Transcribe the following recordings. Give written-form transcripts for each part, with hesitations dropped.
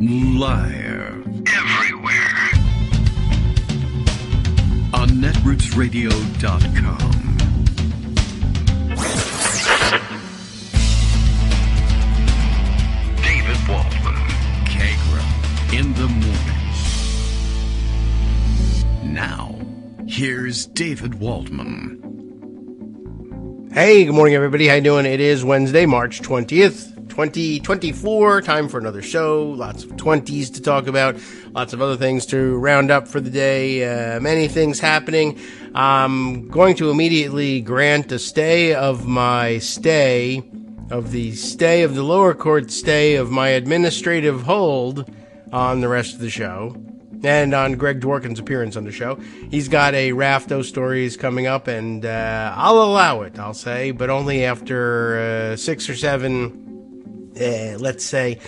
Live. Everywhere. On netrootsradio.com. David Waldman. Kagro. In the morning. Now, here's David Waldman. Hey, good morning, everybody. How you doing? It is Wednesday, March 20th. 2024, time for another show. Lots of 20s to talk about. Lots of other things to round up for the day. Many things happening. I'm going to immediately grant a stay of my stay, of the lower court stay of my administrative hold on the rest of the show. And on Greg Dworkin's appearance on the show. He's got a raft of stories coming up, and I'll allow it, I'll say, but only after 6 or 7... let's say,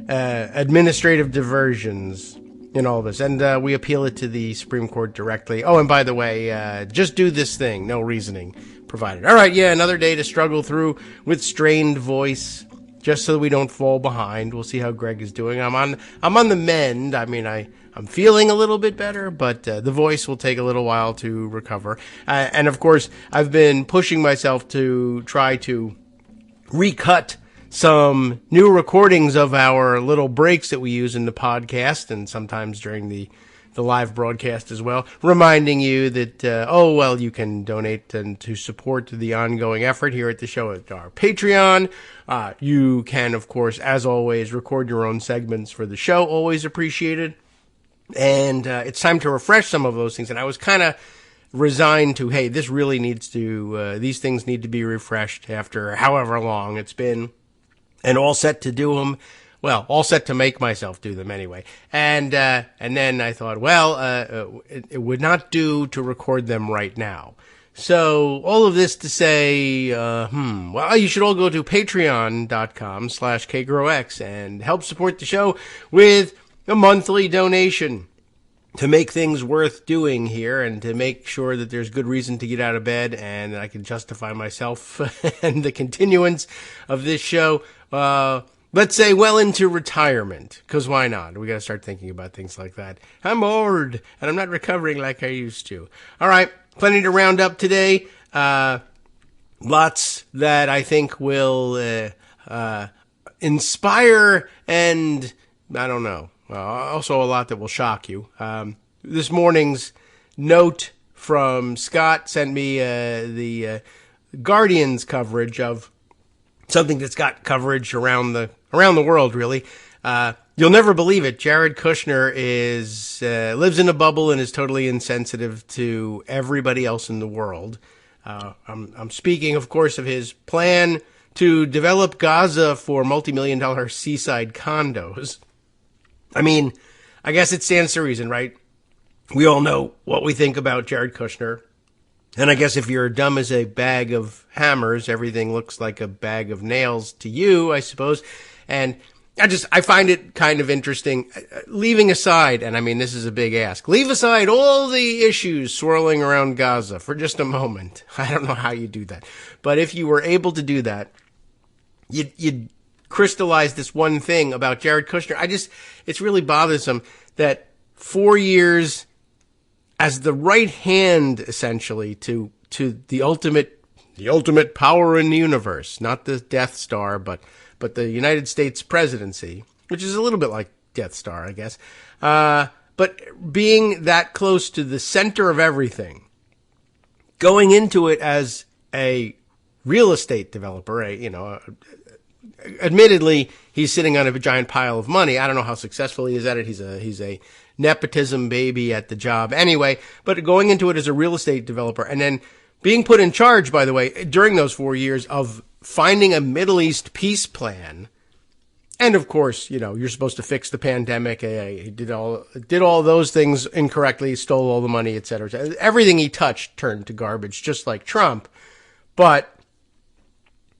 administrative diversions in all this. And we appeal it to the Supreme Court directly. Oh, and by the way, just do this thing. No reasoning provided. All right, yeah, another day to struggle through with strained voice, just so we don't fall behind. We'll see how Greg is doing. I'm on the mend. I mean, I'm feeling a little bit better, but the voice will take a little while to recover. And, of course, I've been pushing myself to try to recut some new recordings of our little breaks that we use in the podcast and sometimes during the live broadcast as well, reminding you that, you can donate and to support the ongoing effort here at the show at our Patreon. You can, of course, as always, record your own segments for the show. Always appreciated. And it's time to refresh some of those things. And I was kind of resigned to, hey, this really needs to, these things need to be refreshed after however long it's been. And all set to do them. Well, all set to make myself do them anyway. And then I thought, it would not do to record them right now. So all of this to say, you should all go to patreon.com/KagroX and help support the show with a monthly donation to make things worth doing here and to make sure that there's good reason to get out of bed and that I can justify myself and the continuance of this show. Let's say well into retirement, because why not? We got to start thinking about things like that. I'm old, and I'm not recovering like I used to. All right, plenty to round up today. Lots that I think will inspire and, I don't know, also a lot that will shock you. This morning's note from Scott sent me the Guardian's coverage of something that's got coverage around the world, really. You'll never believe it. Jared Kushner lives in a bubble and is totally insensitive to everybody else in the world. I'm speaking, of course, of his plan to develop Gaza for multi-million-dollar seaside condos. I mean, I guess it stands to reason, right? We all know what we think about Jared Kushner. And I guess if you're dumb as a bag of hammers, everything looks like a bag of nails to you, I suppose. And I find it kind of interesting, leaving aside, and I mean, this is a big ask, leave aside all the issues swirling around Gaza for just a moment. I don't know how you do that. But if you were able to do that, you'd crystallize this one thing about Jared Kushner. It's really bothersome that 4 years as the right hand, essentially, to the ultimate power in the universe, not the Death Star, but the United States presidency, which is a little bit like Death Star, I guess. But being that close to the center of everything, going into it as a real estate developer, admittedly, he's sitting on a giant pile of money. I don't know how successful he is at it. He's a nepotism baby at the job anyway, but going into it as a real estate developer and then being put in charge, by the way, during those 4 years of finding a Middle East peace plan. And of course, you're supposed to fix the pandemic. He did all those things incorrectly, stole all the money, et cetera. Everything he touched turned to garbage, just like Trump. But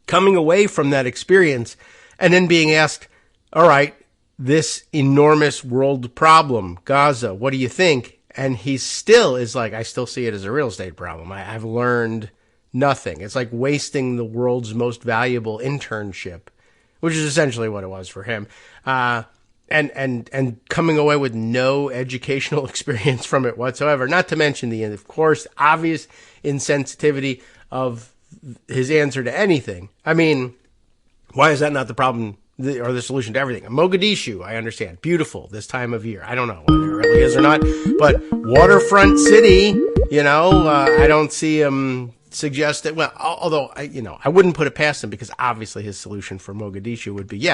coming away from that experience and then being asked, all right, this enormous world problem, Gaza, what do you think? And he still is like, I still see it as a real estate problem. I've learned nothing. It's like wasting the world's most valuable internship, which is essentially what it was for him. and coming away with no educational experience from it whatsoever. Not to mention the, of course, obvious insensitivity of his answer to anything. I mean, why is that not the problem or the solution to everything? Mogadishu, I understand, beautiful this time of year. I don't know whether it really is or not, but waterfront city, I don't see him suggest that. Well, although I wouldn't put it past him, because obviously his solution for Mogadishu would be,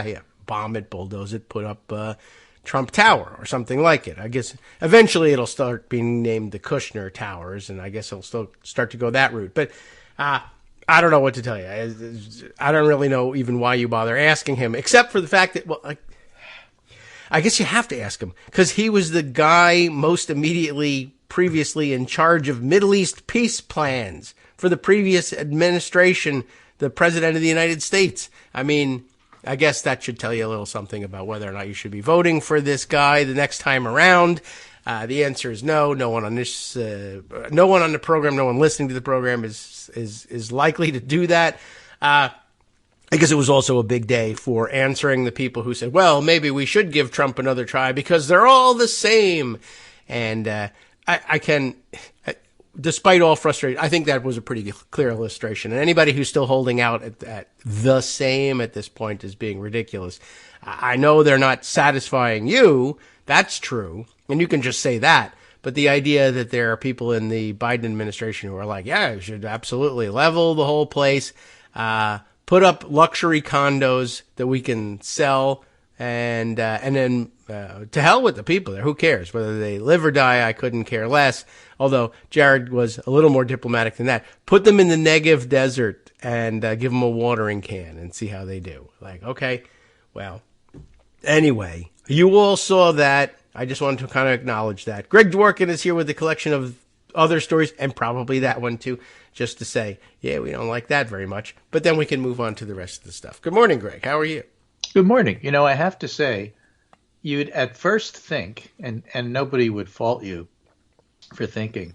bomb it, bulldoze it, put up Trump Tower or something like it. I guess eventually it'll start being named the Kushner Towers, and I guess it'll still start to go that route. But I don't know what to tell you. I don't really know even why you bother asking him, except for the fact that, well, I guess you have to ask him, because he was the guy most immediately previously in charge of Middle East peace plans for the previous administration, the President of the United States. I mean, I guess that should tell you a little something about whether or not you should be voting for this guy the next time around. The answer is no. No one on this, no one on the program, no one listening to the program is likely to do that. I guess it was also a big day for answering the people who said, well, maybe we should give Trump another try because they're all the same. And I can, despite all frustration, I think that was a pretty clear illustration. And anybody who's still holding out at the same at this point is being ridiculous. I know they're not satisfying you. That's true. And you can just say that. But the idea that there are people in the Biden administration who are like, yeah, you should absolutely level the whole place, put up luxury condos that we can sell, and then to hell with the people there. Who cares? Whether they live or die, I couldn't care less. Although Jared was a little more diplomatic than that. Put them in the Negev desert and give them a watering can and see how they do. Like, okay, well, anyway, you all saw that. I just wanted to kind of acknowledge that. Greg Dworkin is here with a collection of other stories, and probably that one too, just to say, yeah, we don't like that very much. But then we can move on to the rest of the stuff. Good morning, Greg. How are you? Good morning. I have to say, you'd at first think, and nobody would fault you for thinking,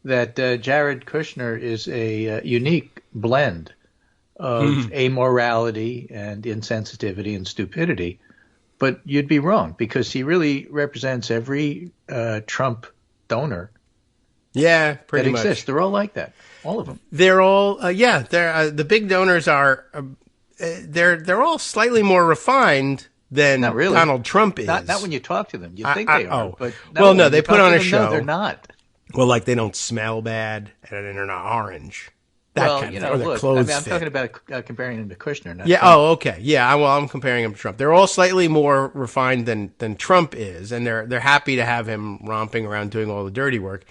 that Jared Kushner is a unique blend of amorality and insensitivity and stupidity. But you'd be wrong, because he really represents every Trump donor. Yeah, pretty that exists. They're all like that, all of them. They're all, they're the big donors are. They're all slightly more refined than really. Donald Trump is. Not when you talk to them. You think they are. But no, they put on a show. No, they're not. Well, like they don't smell bad and they're not orange. Well, look, I'm talking about comparing him to Kushner. Not Trump. Oh, okay. Yeah, I'm comparing him to Trump. They're all slightly more refined than Trump is, and they're happy to have him romping around doing all the dirty work.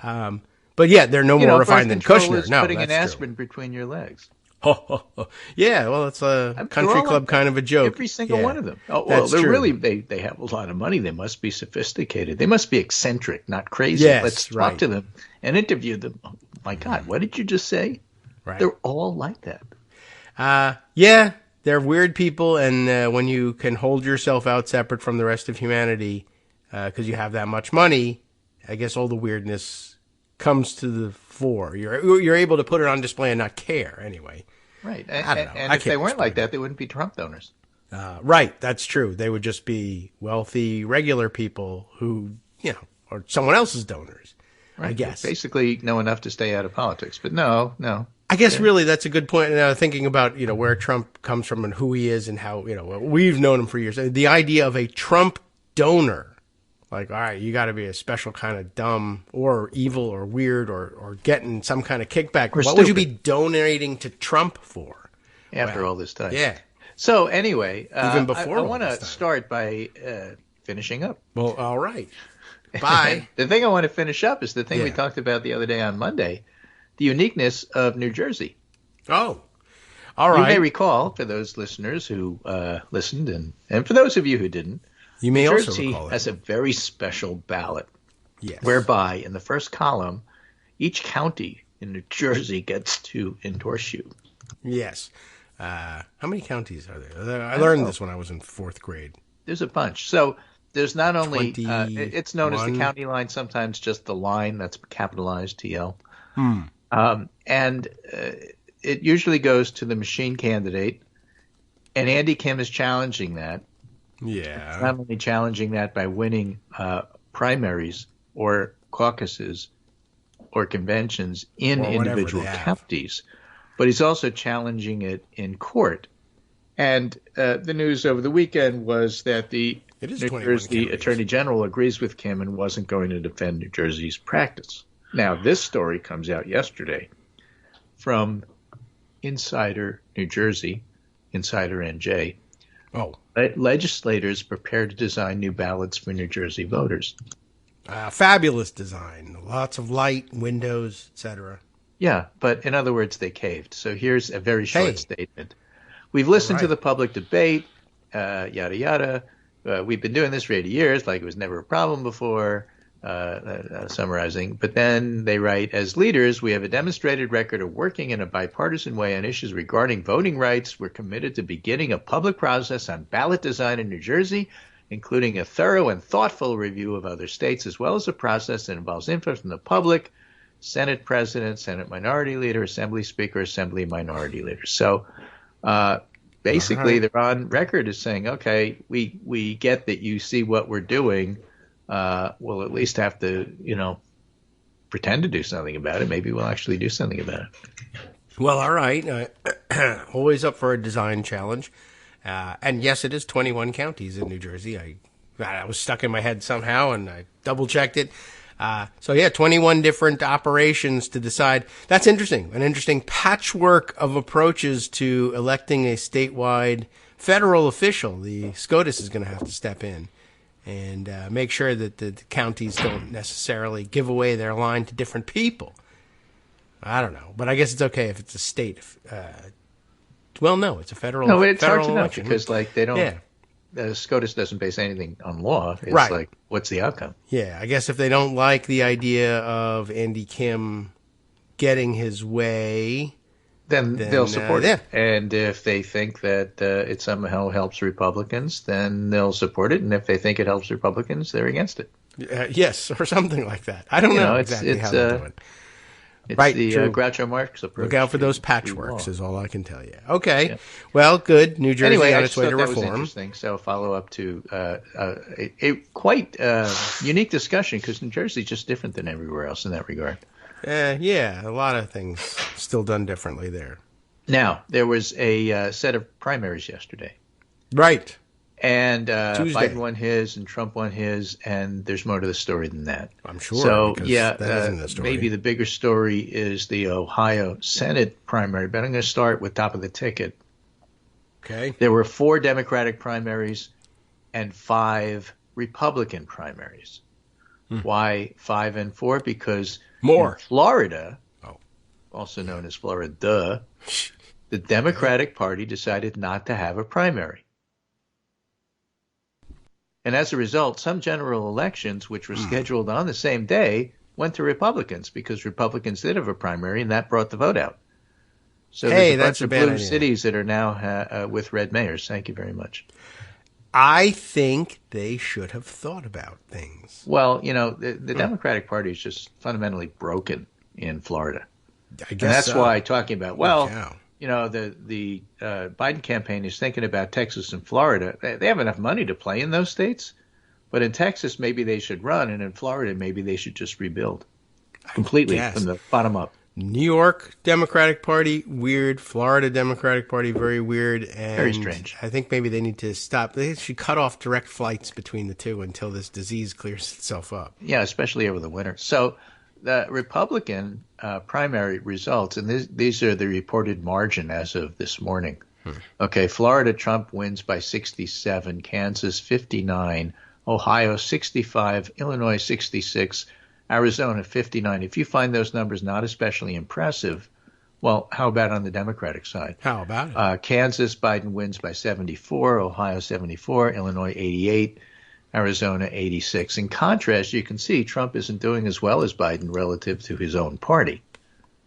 But yeah, they're no more refined than Kushner. Is putting an aspirin between your legs. Yeah, well, it's a country club kind of a joke. Every single one of them. Oh, well, they're true. Really, they have a lot of money. They must be sophisticated. They must be eccentric, not crazy. Yes, let's talk to them and interview them. Oh, my God, what did you just say? Right. They're all like that. Yeah, they're weird people, and when you can hold yourself out separate from the rest of humanity because you have that much money, I guess all the weirdness comes to the fore. You're able to put it on display and not care anyway. Right. I don't know. And if they weren't like that, they wouldn't be Trump donors. Right. That's true. They would just be wealthy, regular people who, or someone else's donors, right. I guess. They basically know enough to stay out of politics. But no. I guess really that's a good point. Now thinking about, where Trump comes from and who he is and how, we've known him for years. The idea of a Trump donor, like, all right, you got to be a special kind of dumb or evil or weird or getting some kind of kickback. What would you be donating to Trump for? After all this time. Yeah. So anyway, even before I want to start by finishing up. Well, all right. Bye. The thing I want to finish up is the thing we talked about the other day on Monday. The uniqueness of New Jersey. Oh, all right. You may recall, for those listeners who listened, and for those of you who didn't, you may New also Jersey recall has a very special ballot. Yes. Whereby, in the first column, each county in New Jersey gets to endorse you. Yes. How many counties are there? I learned this when I was in fourth grade. There's a bunch. So there's not only it's known as the county line, sometimes just the line, that's capitalized TL. And it usually goes to the machine candidate, and Andy Kim is challenging that. Yeah. Not only challenging that by winning primaries or caucuses or conventions in Or whatever individual they have. counties, but he's also challenging it in court. And the news over the weekend was that the It is New 21 Jersey counties. Attorney General agrees with Kim and wasn't going to defend New Jersey's practice. Now, this story comes out yesterday from Insider New Jersey, Insider NJ. Oh. Legislators prepare to design new ballots for New Jersey voters. Fabulous design. Lots of light, windows, etc. Yeah, but in other words, they caved. So here's a very short Hey. statement. We've listened to Right. the public debate, yada, yada. We've been doing this for 80 years, like it was never a problem before, summarizing. But then they write, as leaders, we have a demonstrated record of working in a bipartisan way on issues regarding voting rights. We're committed to beginning a public process on ballot design in New Jersey, including a thorough and thoughtful review of other states, as well as a process that involves input from the public, Senate President, Senate Minority Leader, Assembly Speaker, Assembly Minority Leader. So basically, Right. they're on record as saying, okay, we get that you see what we're doing. We'll at least have to, pretend to do something about it. Maybe we'll actually do something about it. Well, all right. Always up for a design challenge. And yes, it is 21 counties in New Jersey. I was stuck in my head somehow, and I double-checked it. So, yeah, 21 different operations to decide. That's interesting. An interesting patchwork of approaches to electing a statewide federal official. The SCOTUS is going to have to step in and make sure that the counties don't necessarily give away their line to different people. I don't know. But I guess it's okay if it's a state. Well, no, it's a federal No, it's hard federal to know election. because, they don't. Yeah. SCOTUS doesn't base anything on law. It's Right. like, what's the outcome? Yeah, I guess if they don't like the idea of Andy Kim getting his way, Then they'll support yeah. it. And if they think that it somehow helps Republicans, then they'll support it. And if they think it helps Republicans, they're against it. yes, or something like that. I don't know exactly how they do it. It's Right, the true. Groucho Marx approach. Look out for to- those to patchworks law. is all I can tell you. Okay, Yeah. well, good. New Jersey Anyway, on I its just way thought to that was reform. interesting. So follow up to a quite unique discussion because New Jersey is just different than everywhere else in that regard. Yeah, a lot of things still done differently there. Now, there was a set of primaries yesterday. Right. And Tuesday. Biden won his and Trump won his, and there's more to the story than that. I'm sure. So, because yeah, that isn't the story. maybe the bigger story is the Ohio Senate primary, but I'm going to start with top of the ticket. Okay. There were 4 Democratic primaries and 5 Republican primaries. Why 5 and 4? Because More. in Florida, Oh. also known as Florida, the Democratic Party decided not to have a primary. And as a result, some general elections, which were scheduled on the same day, went to Republicans because Republicans did have a primary, and that brought the vote out. So Hey, there's a that's bunch a of bad blue idea. cities that are now with red mayors. Thank you very much. I think they should have thought about things. Well, the Democratic Party is just fundamentally broken in Florida. I And guess that's so. why talking about, cow. the Biden campaign is thinking about Texas and Florida. They have enough money to play in those states, but in Texas maybe they should run, and in Florida maybe they should just rebuild completely guess. from the bottom up. New York Democratic Party, weird. Florida Democratic Party, very weird. And Very strange. I think maybe they need to stop. They should cut off direct flights between the two until this disease clears itself up. Yeah, especially over the winter. So the Republican primary results, and these are the reported margin as of this morning. Okay, Florida, Trump wins by 67, Kansas 59, Ohio 65, Illinois 66, Arizona 59. If you find those numbers not especially impressive, well, how about on the Democratic side? How about it? Kansas, Biden wins by 74, Ohio 74, Illinois 88, Arizona 86. In contrast, you can see Trump isn't doing as well as Biden relative to his own party.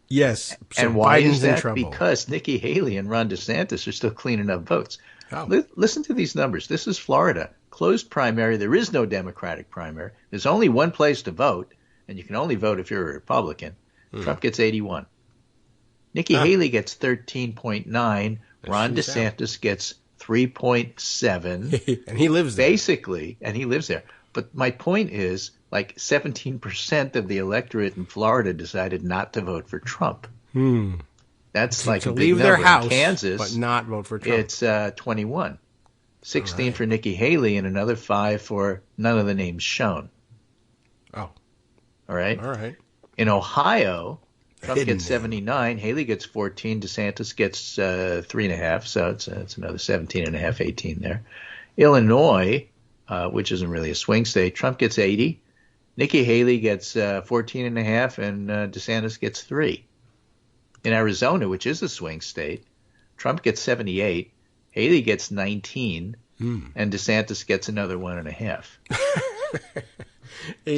Yes. So And why Biden's is in that? trouble. Because Nikki Haley and Ron DeSantis are still cleaning up votes. Oh. Listen to these numbers. This is Florida. Closed primary. There is no Democratic primary. There's only one place to vote, and you can only vote if you're a Republican. Trump gets 81. Nikki Haley gets 13.9. Ron she's DeSantis gets 3.7. And he lives there. Basically, and he lives there. But my point is, like 17% of the electorate in Florida decided not to vote for Trump. That's like to a big leave number. their house, in Kansas, but not vote for Trump. It's 21. 16 right. for Nikki Haley and another 5 for none of the names shown. Oh. All right? All right. In Ohio, Trump Hidden gets 79, Haley gets 14, DeSantis gets 3.5, so it's another 17.5, 18 there. Illinois, which isn't really a swing state, Trump gets 80, Nikki Haley gets 14.5, and DeSantis gets 3. In Arizona, which is a swing state, Trump gets 78, Haley gets 19, and DeSantis gets another 1.5.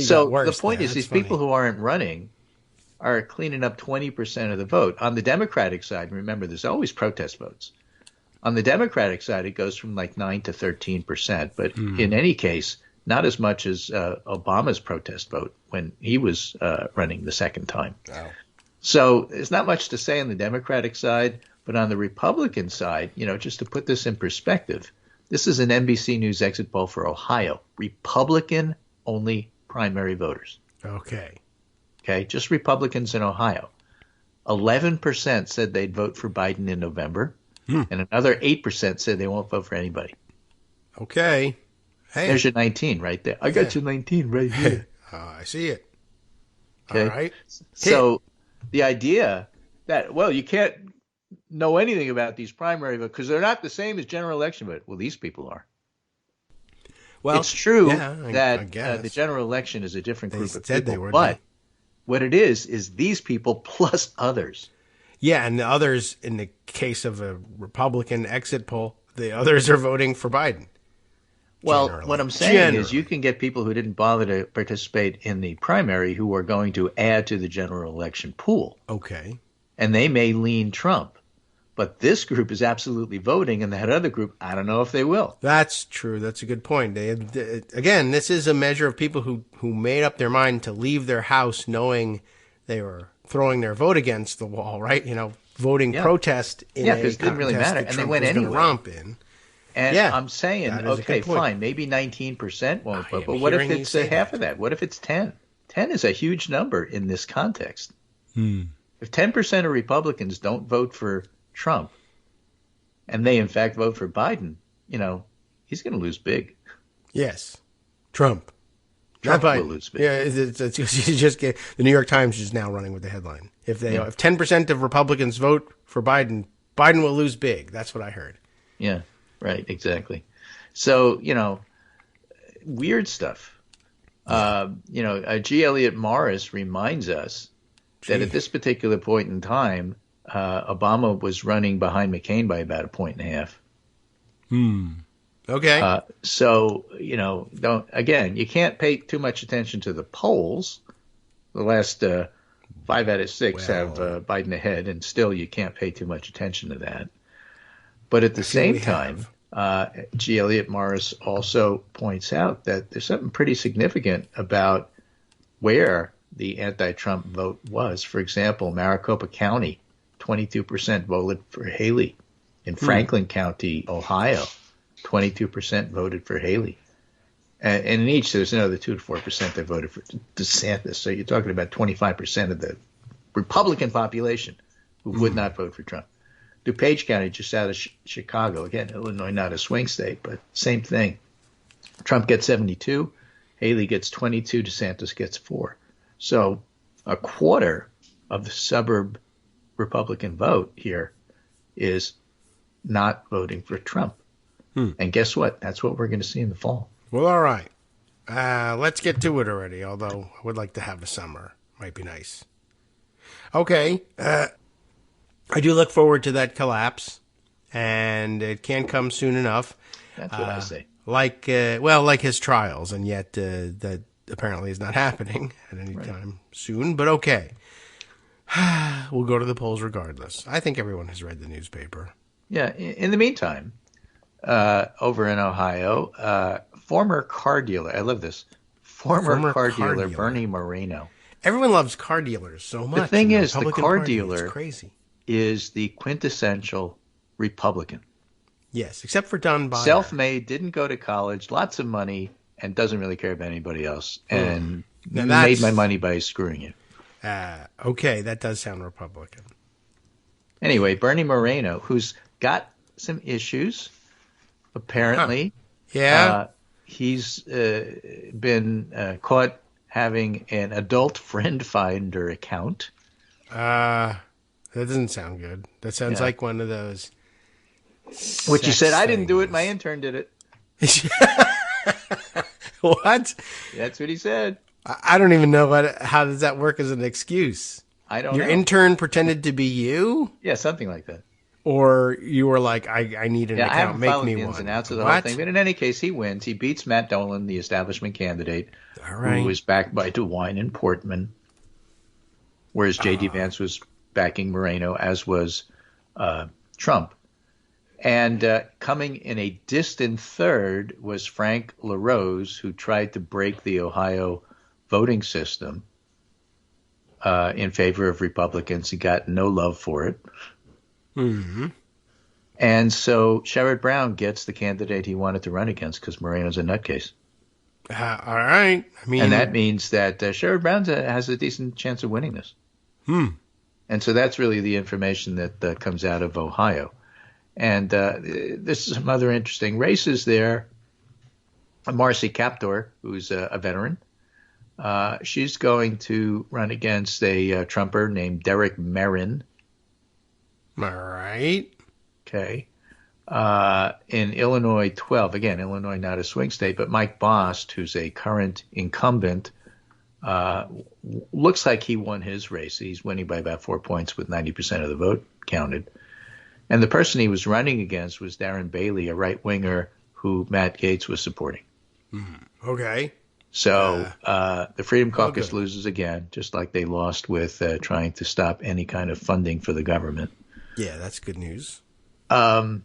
So the point is, these people who aren't running are cleaning up 20% of the vote. On the Democratic side, remember, there's always protest votes. On the Democratic side, it goes from like 9 to 13%. But in any case, not as much as Obama's protest vote when he was running the second time. Wow. So there's not much to say on the Democratic side. But on the Republican side, just to put this in perspective, this is an NBC News exit poll for Ohio. Republican-only primary voters. Okay. Okay, just Republicans in Ohio. 11% said they'd vote for Biden in November, and another 8% said they won't vote for anybody. Okay. Hey. There's your 19 right there. I got your 19 right here. I see it. Okay. All right. So the idea that, well, you can't know anything about these primary votes because they're not the same as general election vote. Well, these people are. Well, it's true I that guess. the general election is a different group of said people, they were, but what it is these people plus others. Yeah, and the others, in the case of a Republican exit poll, the others are voting for Biden. Well, Generally. what I'm saying is you can get people who didn't bother to participate in the primary who are going to add to the general election pool. Okay. And they may lean Trump. But this group is absolutely voting, and that other group, I don't know if they will. That's true. That's a good point. Again, this is a measure of people who made up their mind to leave their house knowing they were throwing their vote against the wall, right? Voting protest in a because it didn't really matter, and Trump they went was gonna anyway. romp in. And I'm saying, okay, fine, maybe 19% won't vote, but what if it's half of that? What if it's 10? 10 is a huge number in this context. If 10% of Republicans don't vote for Trump, and they in fact vote for Biden, he's going to lose big. Yes, Trump Not Biden. Will lose big. Yeah, it's just the New York Times is now running with the headline. If 10% of Republicans vote for Biden, Biden will lose big. That's what I heard. Yeah, right, exactly. So weird stuff. G. Elliott Morris reminds us that at this particular point in time, Obama was running behind McCain by about 1.5 points. Okay. So, you can't pay too much attention to the polls. The last 5 out of 6 have Biden ahead, and still you can't pay too much attention to that. But at the same time, G. Elliott Morris also points out that there's something pretty significant about where the anti-Trump vote was. For example, Maricopa County, 22% voted for Haley. In Franklin County, Ohio, 22% voted for Haley. And in each, there's another 2 to 4% that voted for DeSantis. So you're talking about 25% of the Republican population who would not vote for Trump. DuPage County, just out of Chicago. Again, Illinois, not a swing state, but same thing. Trump gets 72, Haley gets 22, DeSantis gets 4. So a quarter of the suburb Republican vote here is not voting for Trump. And guess what? That's what we're going to see in the fall. Well, all right. Let's get to it already, although I would like to have a summer. Might be nice. Okay. I do look forward to that collapse, and it can't come soon enough. That's what I say. Like his trials, and yet that apparently is not happening at any time soon, but okay. We'll go to the polls regardless. I think everyone has read the newspaper. Yeah. In the meantime, over in Ohio, former car dealer, I love this, former car dealer Bernie Moreno. Everyone loves car dealers so much. The thing is, the Republican car Party, dealer it's crazy. Is the quintessential Republican. Yes, except for Don Biden. Self-made, didn't go to college, lots of money, and doesn't really care about anybody else. And Now made my money by screwing you. Okay, that does sound Republican. Anyway, Bernie Moreno, who's got some issues, apparently. Yeah. He's been caught having an adult friend finder account. That doesn't sound good. That sounds like one of those. Which he said, I didn't do it, things. my intern did it. What? That's what he said. I don't even know how does that work as an excuse? I don't know. Your intern pretended to be you? Yeah, something like that. Or you were like, I need an I account, haven't make followed me the one. ins and outs of the whole thing. But in any case, he wins. He beats Matt Dolan, the establishment candidate, who was backed by DeWine and Portman, whereas J.D. Vance was backing Moreno, as was Trump. And coming in a distant third was Frank LaRose, who tried to break the Ohio voting system in favor of Republicans. He got no love for it. Mm-hmm. And so Sherrod Brown gets the candidate he wanted to run against because Moreno's a nutcase. All right. And that means that Sherrod Brown has a decent chance of winning this. And so that's really the information that comes out of Ohio. And there's some other interesting races there. Marcy Kaptur, who's a veteran, she's going to run against a Trumper named Derek Merrin. All right. Okay. In Illinois 12, again, Illinois not a swing state, but Mike Bost, who's a current incumbent, looks like he won his race. He's winning by about 4 points with 90% of the vote counted. And the person he was running against was Darren Bailey, a right-winger who Matt Gaetz was supporting. Okay. So the Freedom Caucus loses again, just like they lost with trying to stop any kind of funding for the government. Yeah, that's good news. So,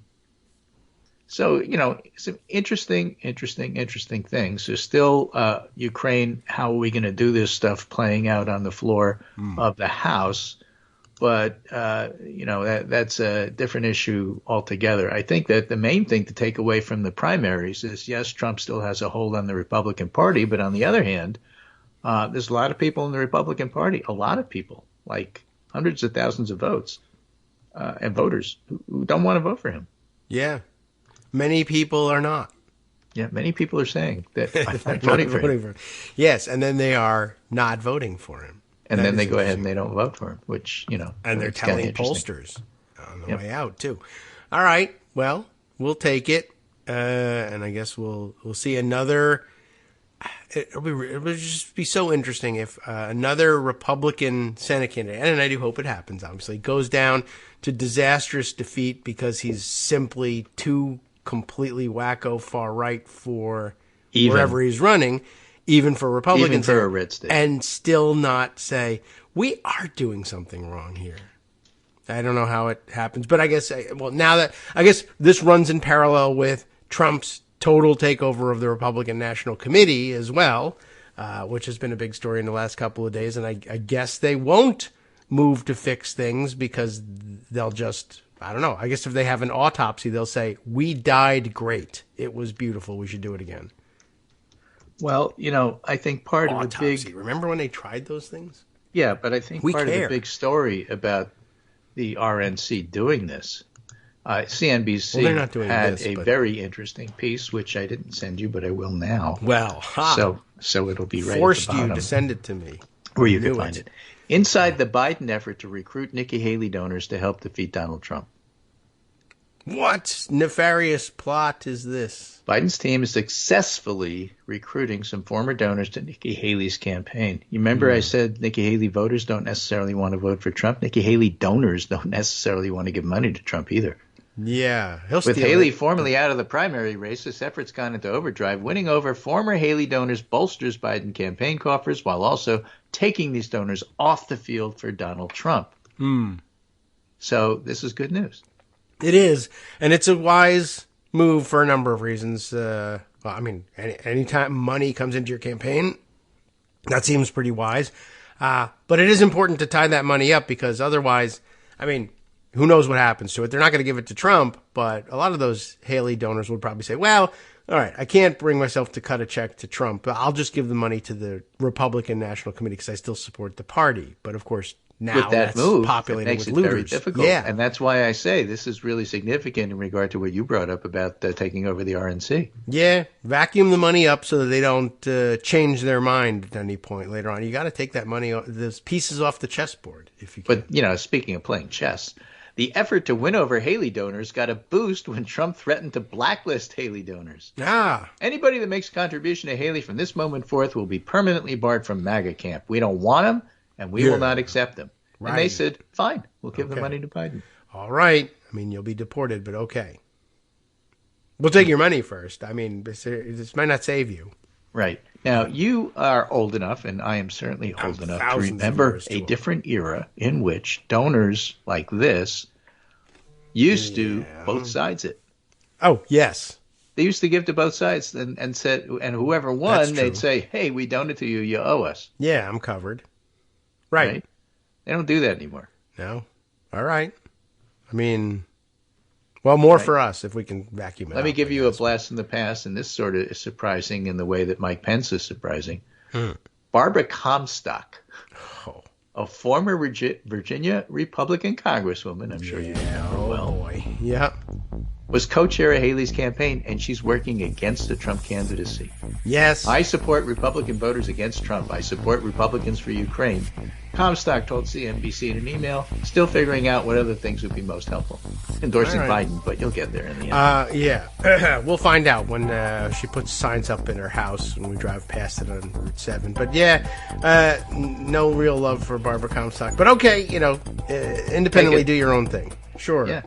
some interesting things. There's still Ukraine, how are we going to do this stuff playing out on the floor of the House? But, that's a different issue altogether. I think that the main thing to take away from the primaries is, yes, Trump still has a hold on the Republican Party. But on the other hand, there's a lot of people in the Republican Party, a lot of people, like hundreds of thousands of votes and voters who don't want to vote for him. Yeah. Many people are not. Yeah, many people are saying that I'm not voting for him. Yes, and then they are not voting for him. And then they go ahead and they don't vote for him, which, And they're telling pollsters on the way out, too. All right. Well, we'll take it. And I guess we'll see another. It would just be so interesting if another Republican Senate candidate, and I do hope it happens, obviously, goes down to disastrous defeat because he's simply too completely wacko far right for wherever he's running. Even for Republicans, even for a red state, and still not say we are doing something wrong here. I don't know how it happens, but I guess this runs in parallel with Trump's total takeover of the Republican National Committee as well, which has been a big story in the last couple of days. And I guess they won't move to fix things because they'll just, I don't know. I guess if they have an autopsy, they'll say we died great. It was beautiful. We should do it again. Well, I think part of the big... Remember when they tried those things? Yeah, but I think part of the big story about the RNC doing this, CNBC had a very interesting piece, which I didn't send you, but I will now. Well, so it'll be right forced at the bottom, you to send it to me. Where you can find it. Inside the Biden effort to recruit Nikki Haley donors to help defeat Donald Trump. What nefarious plot is this? Biden's team is successfully recruiting some former donors to Nikki Haley's campaign. You remember I said Nikki Haley voters don't necessarily want to vote for Trump. Nikki Haley donors don't necessarily want to give money to Trump either. Yeah. With Haley formally out of the primary race, this effort's gone into overdrive. Winning over former Haley donors bolsters Biden campaign coffers while also taking these donors off the field for Donald Trump. So this is good news. It is, and it's a wise move for a number of reasons. Anytime money comes into your campaign, that seems pretty wise. But it is important to tie that money up because otherwise, who knows what happens to it. They're not going to give it to Trump, but a lot of those Haley donors would probably say, well, all right, I can't bring myself to cut a check to Trump, but I'll just give the money to the Republican National Committee because I still support the party. But of course, now with that that's move, populated it makes with it looters. very difficult. Yeah. And that's why I say this is really significant in regard to what you brought up about taking over the RNC. Yeah, vacuum the money up so that they don't change their mind at any point later on. You got to take that money, those pieces off the chessboard if you can. But, speaking of playing chess, the effort to win over Haley donors got a boost when Trump threatened to blacklist Haley donors. Anybody that makes a contribution to Haley from this moment forth will be permanently barred from MAGA camp. We don't want them, and we will not accept them. Right. And they said, fine, we'll give the money to Biden. All right. I mean, you'll be deported, but okay. We'll take your money first. I mean, this might not save you. Right. Now, you are old enough, and I am certainly old enough to remember a different era in which donors like this used to both sides it. Oh, yes. They used to give to both sides and said, and whoever won, they'd say, hey, we donated to you, you owe us. Yeah, I'm covered. Right. They don't do that anymore. No. All right. I mean, well, more for us if we can vacuum it Let me give you a blast in the past, and this sort of is surprising in the way that Mike Pence is surprising. Barbara Comstock, a former Virginia Republican congresswoman, I'm sure you know her well. Boy. Yeah. Was co-chair of Haley's campaign, and she's working against the Trump candidacy. Yes. I support Republican voters against Trump. I support Republicans for Ukraine. Comstock told CNBC in an email, still figuring out what other things would be most helpful. Endorsing Biden, but you'll get there in the end. Yeah. We'll find out when she puts signs up in her house when we drive past it on Route 7. But yeah, no real love for Barbara Comstock. But okay, independently do your own thing. Sure. Yeah.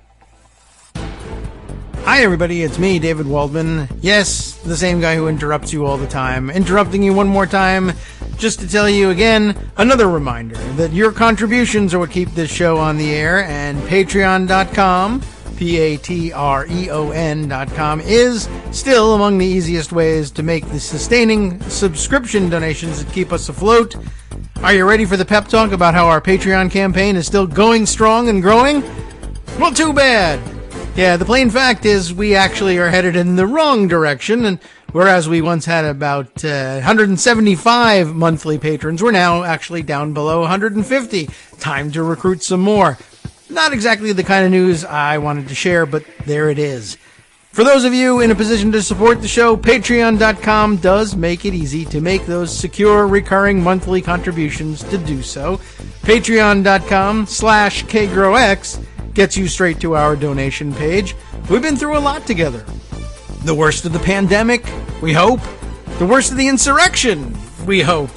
Hi, everybody. It's me, David Waldman. Yes, the same guy who interrupts you all the time. Interrupting you one more time just to tell you again, another reminder that your contributions are what keep this show on the air, and Patreon.com, Patreon.com, is still among the easiest ways to make the sustaining subscription donations that keep us afloat. Are you ready for the pep talk about how our Patreon campaign is still going strong and growing? Well, too bad. Yeah, the plain fact is we actually are headed in the wrong direction, and whereas we once had about 175 monthly patrons, we're now actually down below 150. Time to recruit some more. Not exactly the kind of news I wanted to share, but there it is. For those of you in a position to support the show, Patreon.com does make it easy to make those secure, recurring monthly contributions to do so. Patreon.com/KagroX gets you straight to our donation page. We've been through a lot together. The worst of the pandemic, we hope. The worst of the insurrection, we hope.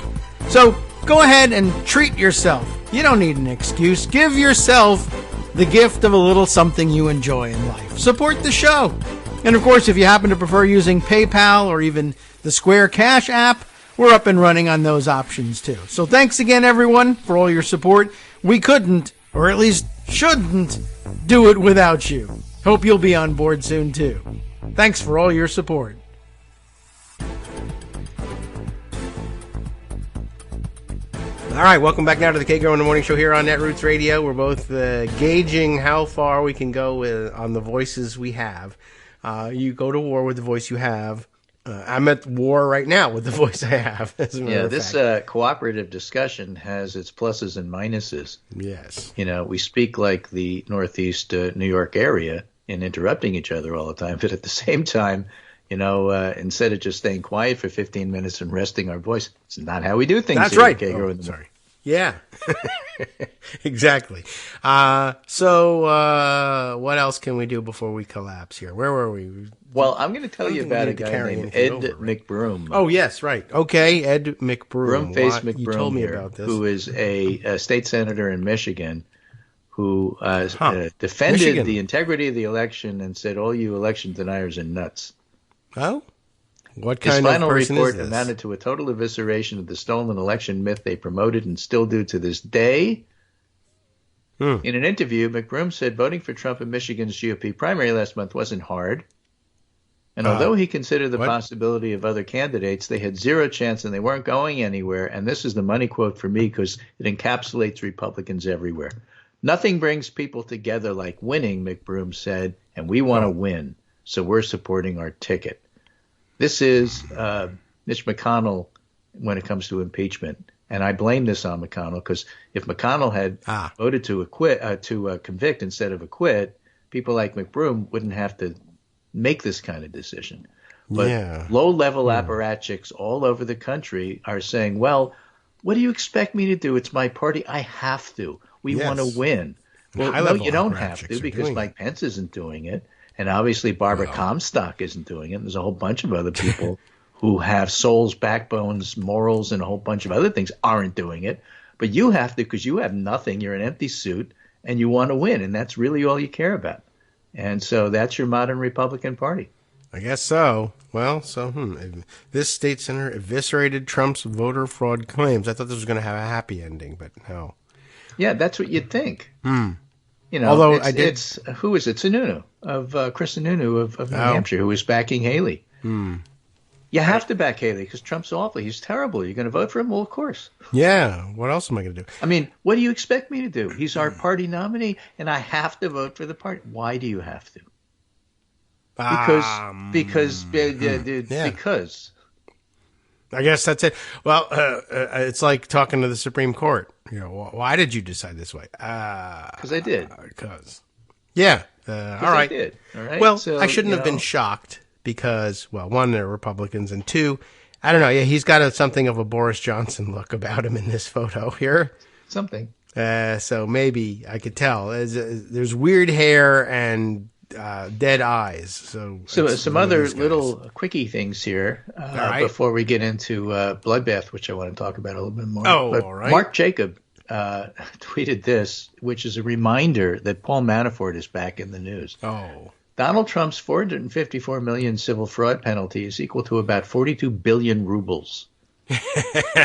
So go ahead and treat yourself. You don't need an excuse. Give yourself the gift of a little something you enjoy in life. Support the show. And of course, if you happen to prefer using PayPal or even the Square Cash app, we're up and running on those options too. So thanks again, everyone, for all your support. We couldn't, or at least shouldn't, do it without you. Hope you'll be on board soon too. Thanks for all your support. All right, welcome back now to the Kagro in the Morning Show here on Netroots Radio. We're both gauging how far we can go on the voices we have. You go to war with the voice you have. I'm at war right now with the voice I have. This cooperative discussion has its pluses and minuses. Yes. We speak like the Northeast New York area in interrupting each other all the time, but at the same time, instead of just staying quiet for 15 minutes and resting our voice, it's not how we do things. That's here right. Sorry. Yeah, exactly. So what else can we do before we collapse here? Where were we? Well, I'm going to tell you about a guy named Ed McBroom. Oh, yes, right. Okay, Ed McBroom. Broomface McBroom, you told me about this. Who is a state senator in Michigan who defended the integrity of the election and said all you election deniers are nuts. Oh? What kind of person is this? His final report amounted to a total evisceration of the stolen election myth they promoted and still do to this day. In an interview, McBroom said voting for Trump in Michigan's GOP primary last month wasn't hard. And although he considered the possibility of other candidates, they had zero chance and they weren't going anywhere. And this is the money quote for me because it encapsulates Republicans everywhere. Nothing brings people together like winning, McBroom said, and we want to win, so we're supporting our ticket. This is Mitch McConnell when it comes to impeachment, and I blame this on McConnell because if McConnell had voted to convict instead of acquit, people like McBroom wouldn't have to make this kind of decision. But low-level apparatchiks all over the country are saying, well, what do you expect me to do? It's my party. I have to. We want to win. Well, no, you don't have to because Mike Pence isn't doing it. And obviously Barbara Comstock isn't doing it. There's a whole bunch of other people who have souls, backbones, morals, and a whole bunch of other things aren't doing it. But you have to because you have nothing. You're an empty suit, and you want to win, and that's really all you care about. And so that's your modern Republican Party. I guess so. Well, this state senator eviscerated Trump's voter fraud claims. I thought this was going to have a happy ending, but no. Yeah, that's what you'd think. You know, although it's who is it? Sununu Chris Sununu of New Hampshire, who is backing Haley. You have to back Haley because Trump's awful. He's terrible. You're going to vote for him? Well, of course. Yeah. What else am I going to do? I mean, what do you expect me to do? He's our party nominee, and I have to vote for the party. Why do you have to? Because. I guess that's it. Well, it's like talking to the Supreme Court. You know, why did you decide this way? Because I did. Because. Yeah. All right. I did. All right. Well, so, I shouldn't have been shocked because, well, one, they're Republicans, and two, I don't know. Yeah, he's got something of a Boris Johnson look about him in this photo here. Something. So maybe I could tell. There's weird hair and dead eyes. So some other little quickie things here before we get into Bloodbath, which I want to talk about a little bit more. All right. Mark Jacob tweeted this, which is a reminder that Paul Manafort is back in the news. Donald Trump's $454 million civil fraud penalty is equal to about 42 billion rubles.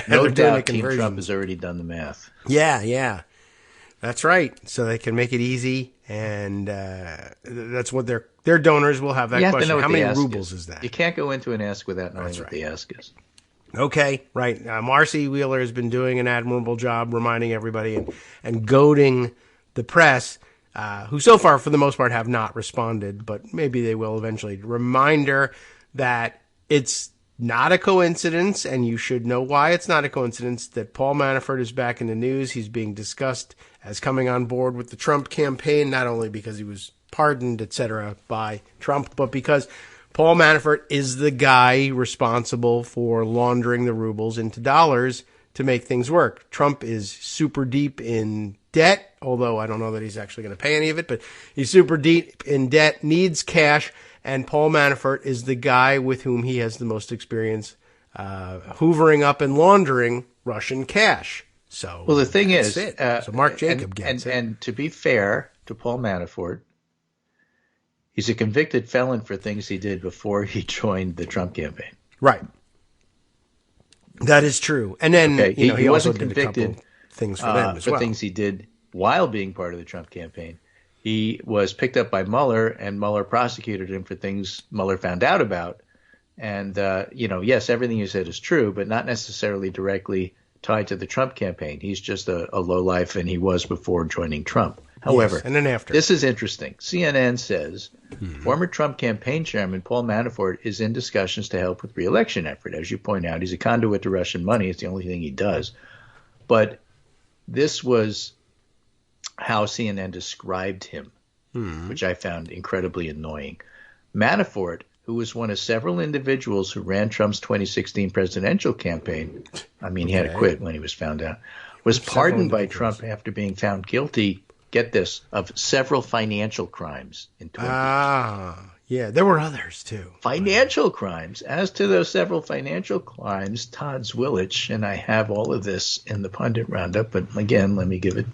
No doubt Team Trump has already done the math. Yeah. That's right. So they can make it easy, and that's what their donors will have that question. How many rubles is that? You can't go into an ask without knowing what the ask is. Okay, right. Marcy Wheeler has been doing an admirable job reminding everybody and goading the press, who so far, for the most part, have not responded, but maybe they will eventually. Reminder that it's not a coincidence, and you should know why it's not a coincidence, that Paul Manafort is back in the news. He's being discussed as coming on board with the Trump campaign, not only because he was pardoned, etc., by Trump, but because Paul Manafort is the guy responsible for laundering the rubles into dollars to make things work. Trump is super deep in debt, although I don't know that he's actually going to pay any of it, but he's super deep in debt, needs cash, and Paul Manafort is the guy with whom he has the most experience hoovering up and laundering Russian cash. So, well, the thing is, so Mark Jacob gets it. And to be fair to Paul Manafort, he's a convicted felon for things he did before he joined the Trump campaign. Right. That is true. And then he also wasn't did convicted a couple things for them as well. For things he did while being part of the Trump campaign. He was picked up by Mueller, and Mueller prosecuted him for things Mueller found out about. And, yes, everything you said is true, but not necessarily directly tied to the Trump campaign. He's just a lowlife, and he was before joining Trump. However, yes, and then after. This is interesting. CNN says former Trump campaign chairman Paul Manafort is in discussions to help with re-election effort. As you point out, he's a conduit to Russian money. It's the only thing he does. But this was how CNN described him, which I found incredibly annoying. Manafort, who was one of several individuals who ran Trump's 2016 presidential campaign, he had to quit when he was found out, was pardoned by Trump after being found guilty, get this, of several financial crimes in 2016. Yeah, there were others too. Financial crimes. As to those several financial crimes, Todd Zwillich, and I have all of this in the pundit roundup, but again, let me give it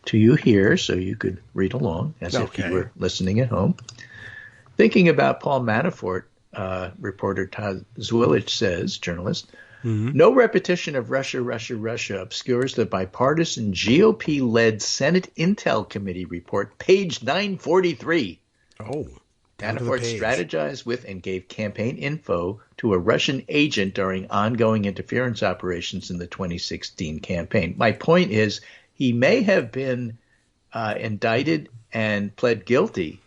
to you here so you could read along as if you were listening at home. Thinking about Paul Manafort, reporter Todd Zwillich says, journalist, no repetition of Russia, Russia, Russia obscures the bipartisan GOP-led Senate Intel Committee report, page 943. Manafort strategized with and gave campaign info to a Russian agent during ongoing interference operations in the 2016 campaign. My point is, he may have been indicted and pled guilty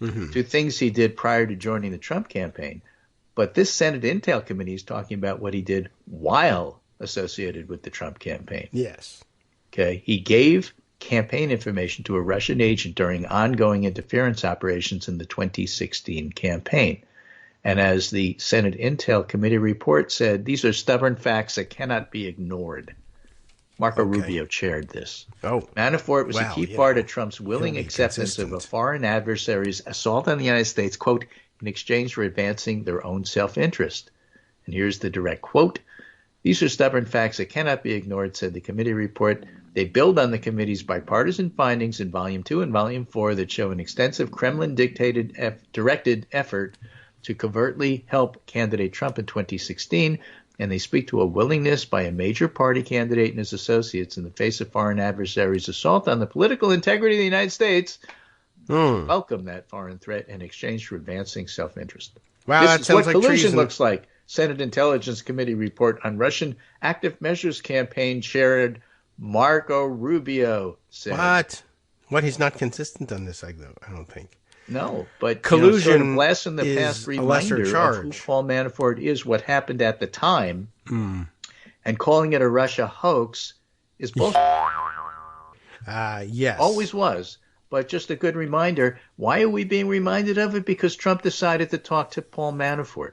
to things he did prior to joining the Trump campaign. But this Senate Intel Committee is talking about what he did while associated with the Trump campaign. Yes. Okay. He gave campaign information to a Russian agent during ongoing interference operations in the 2016 campaign. And as the Senate Intel Committee report said, these are stubborn facts that cannot be ignored. Marco Rubio chaired this. Manafort was a key part of Trump's willing acceptance of a foreign adversary's assault on the United States, quote, in exchange for advancing their own self-interest. And here's the direct quote. These are stubborn facts that cannot be ignored, said the committee report. They build on the committee's bipartisan findings in Volume 2 and Volume 4 that show an extensive Kremlin-directed effort to covertly help candidate Trump in 2016, and they speak to a willingness by a major party candidate and his associates in the face of foreign adversaries' assault on the political integrity of the United States. Welcome that foreign threat in exchange for advancing self-interest. Wow, this that is sounds what like collusion treason. looks like. Senate Intelligence Committee report on Russian active measures campaign chair Marco Rubio said. What? He's not consistent on this, I don't think. No, but collusion sort of last in the past reminder of who Paul Manafort is, what happened at the time, and calling it a Russia hoax is bullshit. Yes. Always was. But just a good reminder, why are we being reminded of it? Because Trump decided to talk to Paul Manafort.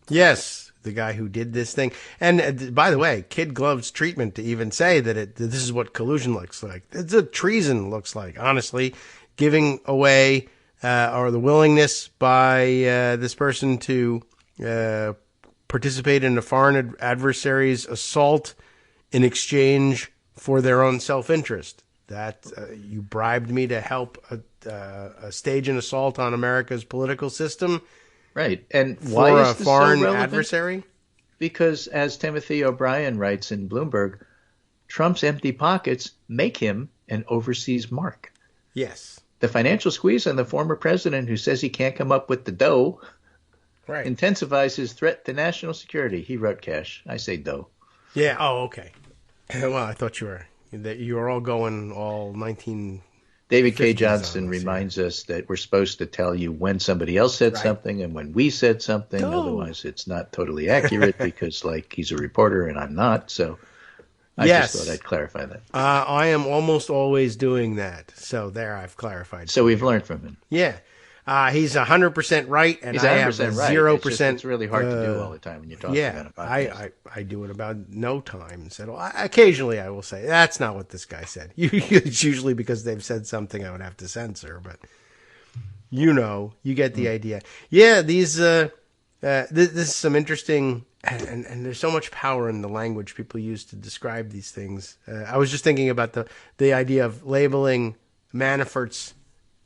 Yes, the guy who did this thing. And by the way, kid gloves treatment to even say that this is what collusion looks like. It's what treason looks like, honestly. Giving away or the willingness by this person to participate in a foreign adversary's assault in exchange for their own self-interest. That you bribed me to help stage an assault on America's political system. Right. And for why is a this foreign so relevant? adversary? Because as Timothy O'Brien writes in Bloomberg, Trump's empty pockets make him an overseas mark. Yes. The financial squeeze on the former president, who says he can't come up with the dough, intensifies his threat to national security. He wrote cash. I say dough. Yeah. Oh, okay. Well, I thought you were all going all 19. David K. Johnson reminds us that we're supposed to tell you when somebody else said something and when we said something. Otherwise, it's not totally accurate because, he's a reporter and I'm not. So I just thought I'd clarify that. I am almost always doing that. So there, I've clarified. So we've learned from him. Yeah. He's 100% right, and he's 100% I have 0%. It's really hard to do all the time when you're talking about a podcast. I do it about no times at all. Occasionally, I will say that's not what this guy said. It's usually because they've said something I would have to censor, but you get the idea. Yeah, these this is some interesting, and there's so much power in the language people use to describe these things. I was just thinking about the idea of labeling Manafort's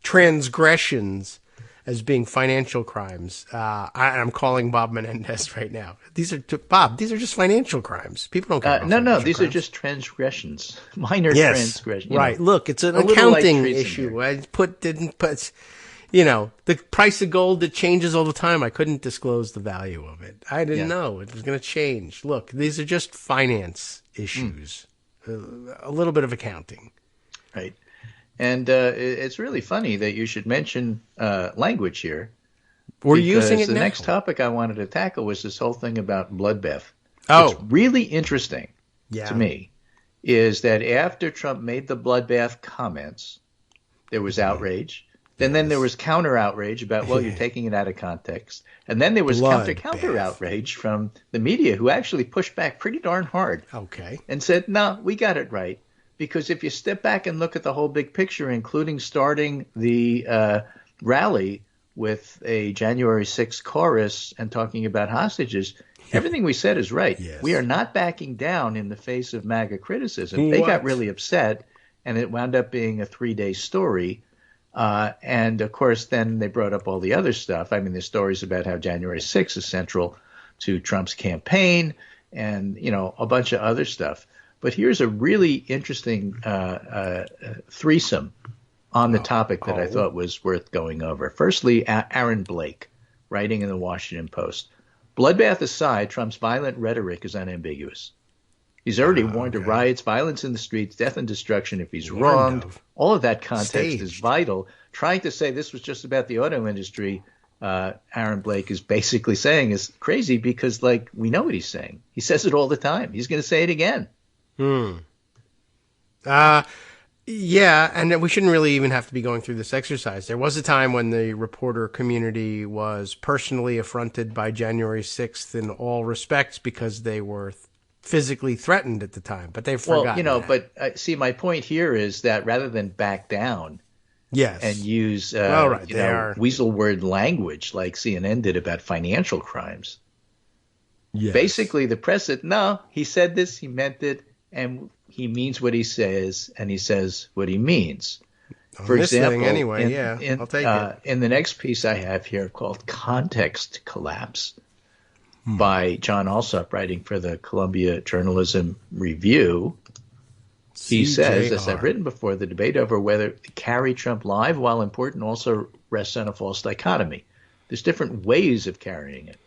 transgressions as being financial crimes. I'm calling Bob Menendez right now. These are just financial crimes. People don't care about No, these crimes. are just transgressions, minor transgressions. Right. Look, it's an accounting issue. I didn't put, the price of gold, it changes all the time. I couldn't disclose the value of it. I didn't know it was going to change. Look, these are just finance issues, a little bit of accounting. Right. And it's really funny that you should mention language here. We're using it the now. next topic I wanted to tackle was this whole thing about bloodbath. Oh. What's really interesting to me is that after Trump made the bloodbath comments, there was outrage. Then there was counter outrage about, you're taking it out of context. And then there was counter outrage from the media, who actually pushed back pretty darn hard. Okay. And said, no, we got it right. Because if you step back and look at the whole big picture, including starting the rally with a January 6th chorus and talking about hostages, everything we said is right. Yes. We are not backing down in the face of MAGA criticism. They got really upset, and it wound up being a 3-day story. And, of course, then they brought up all the other stuff. I mean, there's stories about how January 6th is central to Trump's campaign and, a bunch of other stuff. But here's a really interesting threesome on the topic that I thought was worth going over. Firstly, Aaron Blake, writing in the Washington Post. Bloodbath aside, Trump's violent rhetoric is unambiguous. He's already warned of riots, violence in the streets, death and destruction if he's Warned wronged. of. All of that context is Staged. vital. Trying to say this was just about the auto industry, Aaron Blake is basically saying is crazy because, like, we know what he's saying. He says it all the time. He's going to say it again. Yeah, and we shouldn't really even have to be going through this exercise. There was a time when the reporter community was personally affronted by January 6th in all respects because they were physically threatened at the time, but they've forgotten that. But see, my point here is that rather than back down Yes. and use are. weasel word language like CNN did about financial crimes, Yes. basically the press said, no, he said this, he meant it, and he means what he says, and he says what he means. For example, anyway, I'll take it. In the next piece I have here called Context Collapse by John Alsop, writing for the Columbia Journalism Review, he says, as I've written before, the debate over whether to carry Trump live, while important, also rests on a false dichotomy. There's different ways of carrying it.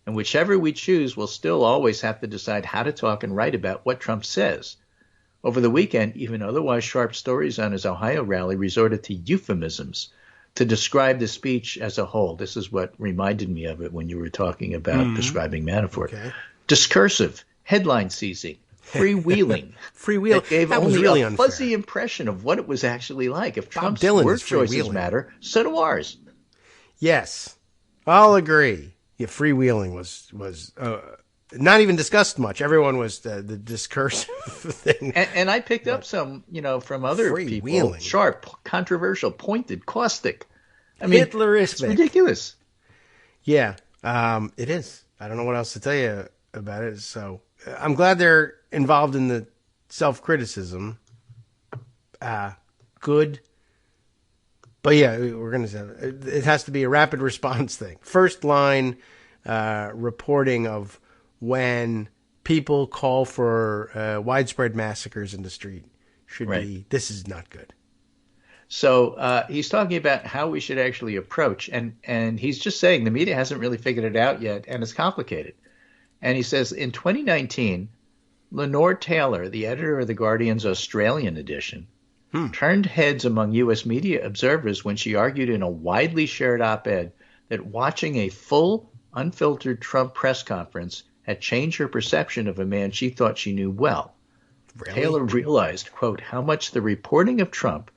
And whichever we choose, we'll still always have to decide how to talk and write about what Trump says. Over the weekend, even otherwise sharp stories on his Ohio rally resorted to euphemisms to describe the speech as a whole. This is what reminded me of it when you were talking about describing Manafort. Okay. Discursive, headline seizing, freewheeling. Freewheeling. Gave that was only really a unfair. fuzzy impression of what it was actually like. If Trump's Dylan word is choices freewheeling. matter, so do ours. Yes, I'll agree. Yeah, freewheeling was not even discussed much. Everyone was the discursive thing. And I picked up some, from other people. Freewheeling. Sharp, controversial, pointed, caustic. I mean, Hitleristic. it's ridiculous. Yeah, it is. I don't know what else to tell you about it. So I'm glad they're involved in the self-criticism. Good. But yeah, we're going to say it has to be a rapid response thing. First line reporting of when people call for widespread massacres in the street should be, this is not good. So he's talking about how we should actually approach, and he's just saying the media hasn't really figured it out yet, and it's complicated. And he says, in 2019, Lenore Taylor, the editor of The Guardian's Australian edition, turned heads among U.S. media observers when she argued in a widely shared op-ed that watching a full, unfiltered Trump press conference had changed her perception of a man she thought she knew well. Really? Taylor realized, quote, how much the reporting of Trump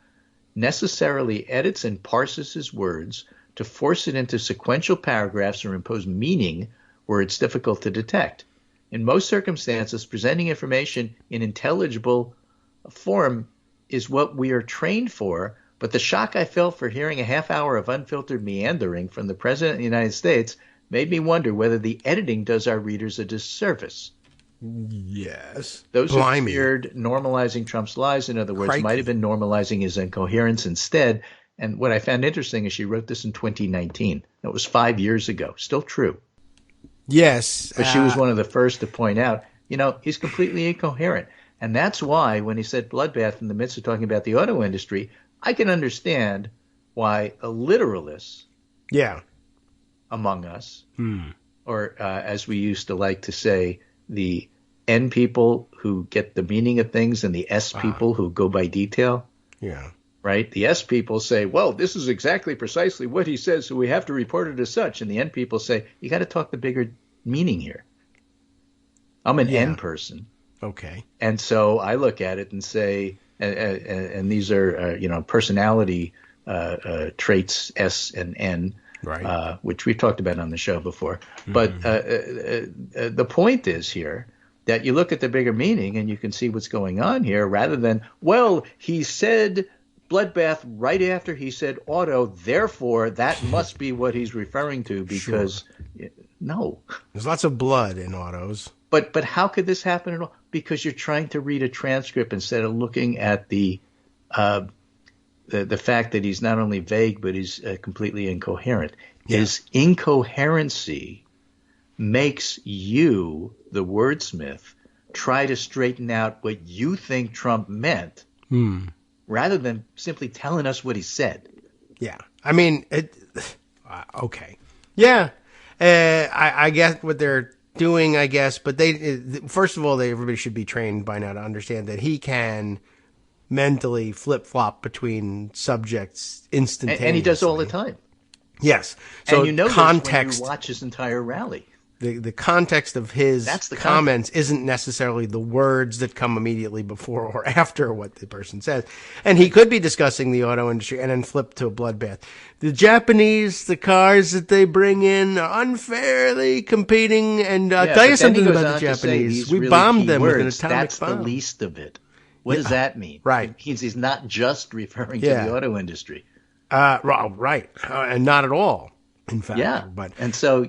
necessarily edits and parses his words to force it into sequential paragraphs or impose meaning where it's difficult to detect. In most circumstances, presenting information in intelligible form is what we are trained for, but the shock I felt for hearing a half hour of unfiltered meandering from the President of the United States made me wonder whether the editing does our readers a disservice. Yes. Those who feared normalizing Trump's lies, in other words, might have been normalizing his incoherence instead. And what I found interesting is she wrote this in 2019. That was 5 years ago. Still true. Yes. But she was one of the first to point out, he's completely incoherent. And that's why when he said bloodbath in the midst of talking about the auto industry, I can understand why a literalist among us, or as we used to like to say, the N people who get the meaning of things and the S people who go by detail. Yeah. Right? The S people say, well, this is exactly precisely what he says, so we have to report it as such. And the N people say, you got to talk the bigger meaning here. I'm an N person. Okay. And so I look at it and say, and these are, personality traits, S and N, right. Which we've talked about on the show before. Mm-hmm. But the point is here that you look at the bigger meaning and you can see what's going on here rather than, well, he said bloodbath right after he said auto, therefore that must be what he's referring to because no. There's lots of blood in autos. But how could this happen at all? Because you're trying to read a transcript instead of looking at the fact that he's not only vague, but he's completely incoherent. Yeah. His incoherency makes you, the wordsmith, try to straighten out what you think Trump meant rather than simply telling us what he said. Yeah. I mean, okay. Yeah. I get what they're doing, I guess. But first of all, everybody should be trained by now to understand that he can mentally flip-flop between subjects instantaneously. And he does all the time. Yes. So and you know context, when you watch his entire rally. The context of his comments isn't necessarily the words that come immediately before or after what the person says. And he could be discussing the auto industry and then flip to a bloodbath. The Japanese, the cars that they bring in are unfairly competing. And I'll tell you something about the Japanese. We bombed them with an atomic bomb. That's the least of it. What does that mean? Right. He's not just referring to the auto industry. Right. And not at all. In fact, and so,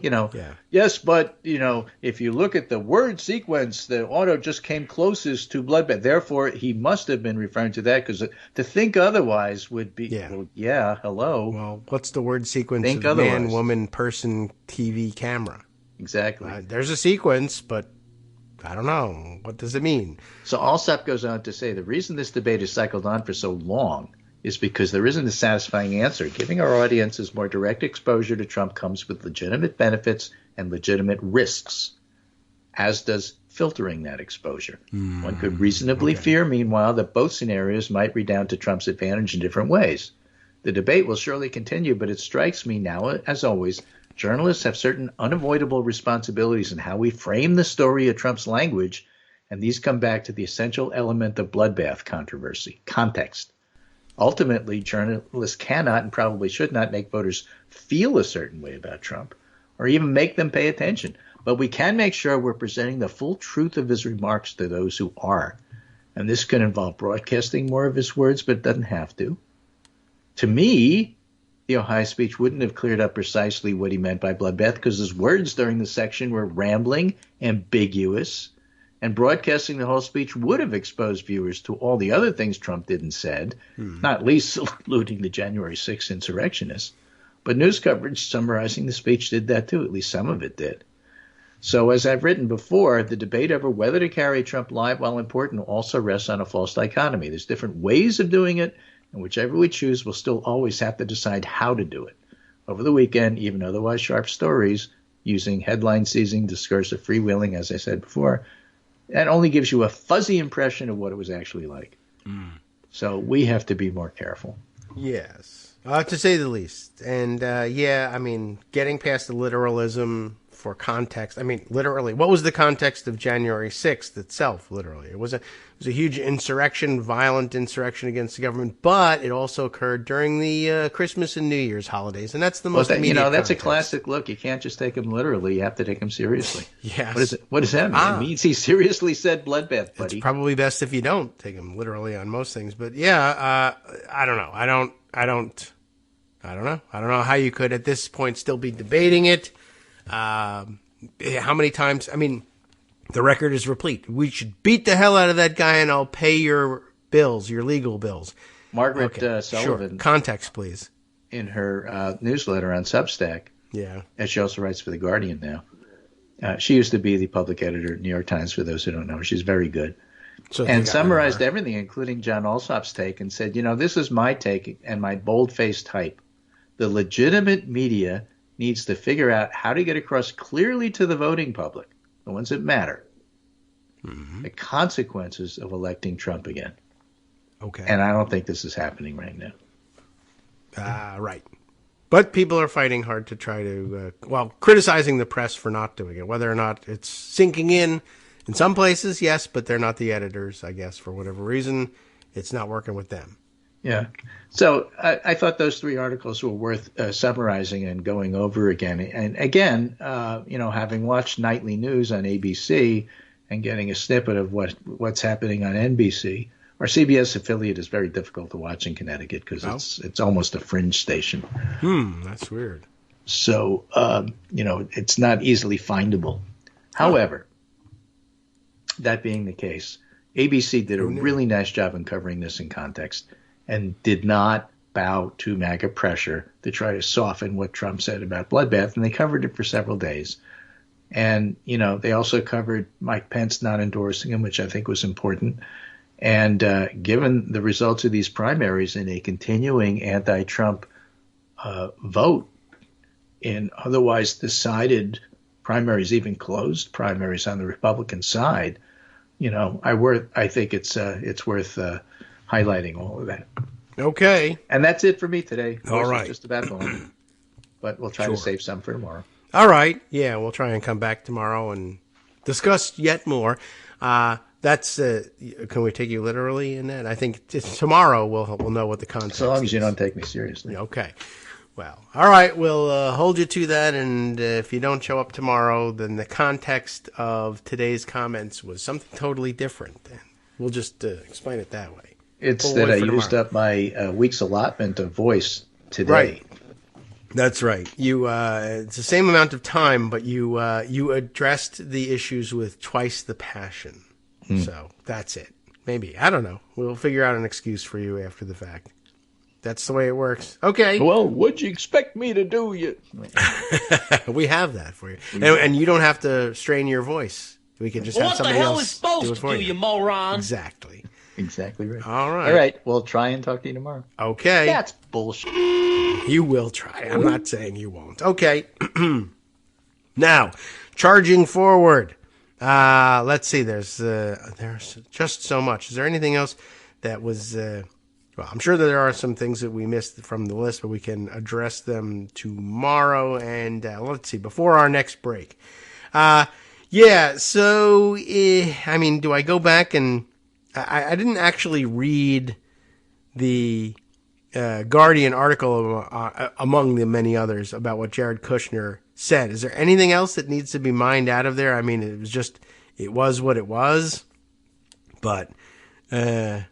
yes, but, if you look at the word sequence, the auto just came closest to bloodbath. Therefore, he must have been referring to that, because to think otherwise would be, hello. Well, what's the word sequence think of otherwise. Man, woman, person, TV, camera? Exactly. There's a sequence, but I don't know. What does it mean? So Alsop goes on to say the reason this debate has cycled on for so long is because there isn't a satisfying answer. Giving our audiences more direct exposure to Trump comes with legitimate benefits and legitimate risks, as does filtering that exposure. One could reasonably fear, meanwhile, that both scenarios might redound to Trump's advantage in different ways. The debate will surely continue, but it strikes me now, as always, journalists have certain unavoidable responsibilities in how we frame the story of Trump's language, and these come back to the essential element of bloodbath controversy, context. Ultimately, journalists cannot and probably should not make voters feel a certain way about Trump or even make them pay attention. But we can make sure we're presenting the full truth of his remarks to those who are. And this could involve broadcasting more of his words, but it doesn't have to. To me, the Ohio speech wouldn't have cleared up precisely what he meant by bloodbath, because his words during the section were rambling, ambiguous, and broadcasting the whole speech would have exposed viewers to all the other things Trump did and said, not least saluting the January 6th insurrectionists. But news coverage summarizing the speech did that too. At least some of it did. So as I've written before, the debate over whether to carry Trump live, while important, also rests on a false dichotomy. There's different ways of doing it, and whichever we choose, we'll still always have to decide how to do it. Over the weekend, even otherwise sharp stories, using headline-seizing, discursive freewheeling, as I said before, that only gives you a fuzzy impression of what it was actually like. So we have to be more careful. Yes, to say the least. And, getting past the literalism for context. I mean, literally, what was the context of January 6th itself, literally? It was a huge insurrection, violent insurrection against the government, but it also occurred during the Christmas and New Year's holidays, and that's the most immediate that's context. A classic look. You can't just take him literally. You have to take him seriously. Yes. What does that mean? It means he seriously said bloodbath, buddy. It's probably best if you don't take him literally on most things, but I don't know. I don't know how you could at this point still be debating it. How many times? I mean, the record is replete. We should beat the hell out of that guy, and I'll pay your bills, your legal bills. Margaret Sullivan. Sure. Context, please. In her newsletter on Substack. Yeah. And she also writes for The Guardian now. She used to be the public editor at New York Times, for those who don't know. She's very good. And summarized everything, including John Alsop's take, and said, this is my take and my bold-faced hype. The legitimate media needs to figure out how to get across clearly to the voting public, the ones that matter, the consequences of electing Trump again. Okay. And I don't think this is happening right now. Right. But people are fighting hard to try to, criticizing the press for not doing it, whether or not it's sinking in some places, yes, but they're not the editors, I guess, for whatever reason. It's not working with them. Yeah. So I thought those three articles were worth summarizing and going over again. And again, having watched nightly news on ABC and getting a snippet of what's happening on NBC, our CBS affiliate is very difficult to watch in Connecticut because it's almost a fringe station. That's weird. So, it's not easily findable. However, that being the case, ABC did a really nice job in covering this in context and did not bow to MAGA pressure to try to soften what Trump said about bloodbath, and they covered it for several days. And, they also covered Mike Pence not endorsing him, which I think was important. And given the results of these primaries and a continuing anti-Trump vote in otherwise decided primaries, even closed primaries on the Republican side, I think it's worth highlighting all of that. Okay. And that's it for me today. All right. Just about gone, but we'll try to save some for tomorrow. All right. Yeah, we'll try and come back tomorrow and discuss yet more. That's can we take you literally in that? I think tomorrow we'll know what the context is. So long as you don't take me seriously. Okay. Well, all right. We'll hold you to that. And if you don't show up tomorrow, then the context of today's comments was something totally different. And we'll just explain it that way. It's that I used up my week's allotment of voice today. Right. That's right. You it's the same amount of time, but you addressed the issues with twice the passion. So that's it. Maybe. I don't know. We'll figure out an excuse for you after the fact. That's the way it works. Okay. Well, what'd you expect me to do? We have that for you. And you don't have to strain your voice. We can just have somebody else do it for you. What the hell is supposed to do, you moron? Exactly. Exactly right. All right. All right. We'll try and talk to you tomorrow. Okay. That's bullshit. You will try. I'm not saying you won't. Okay. Now, charging forward. Let's see. There's just so much. Is there anything else that was? Well, I'm sure that there are some things that we missed from the list, but we can address them tomorrow. And let's see. Before our next break. Yeah. So, I mean, do I go back and I didn't actually read the Guardian article among the many others about what Jared Kushner said. Is there anything else that needs to be mined out of there? I mean, it was what it was, but yeah,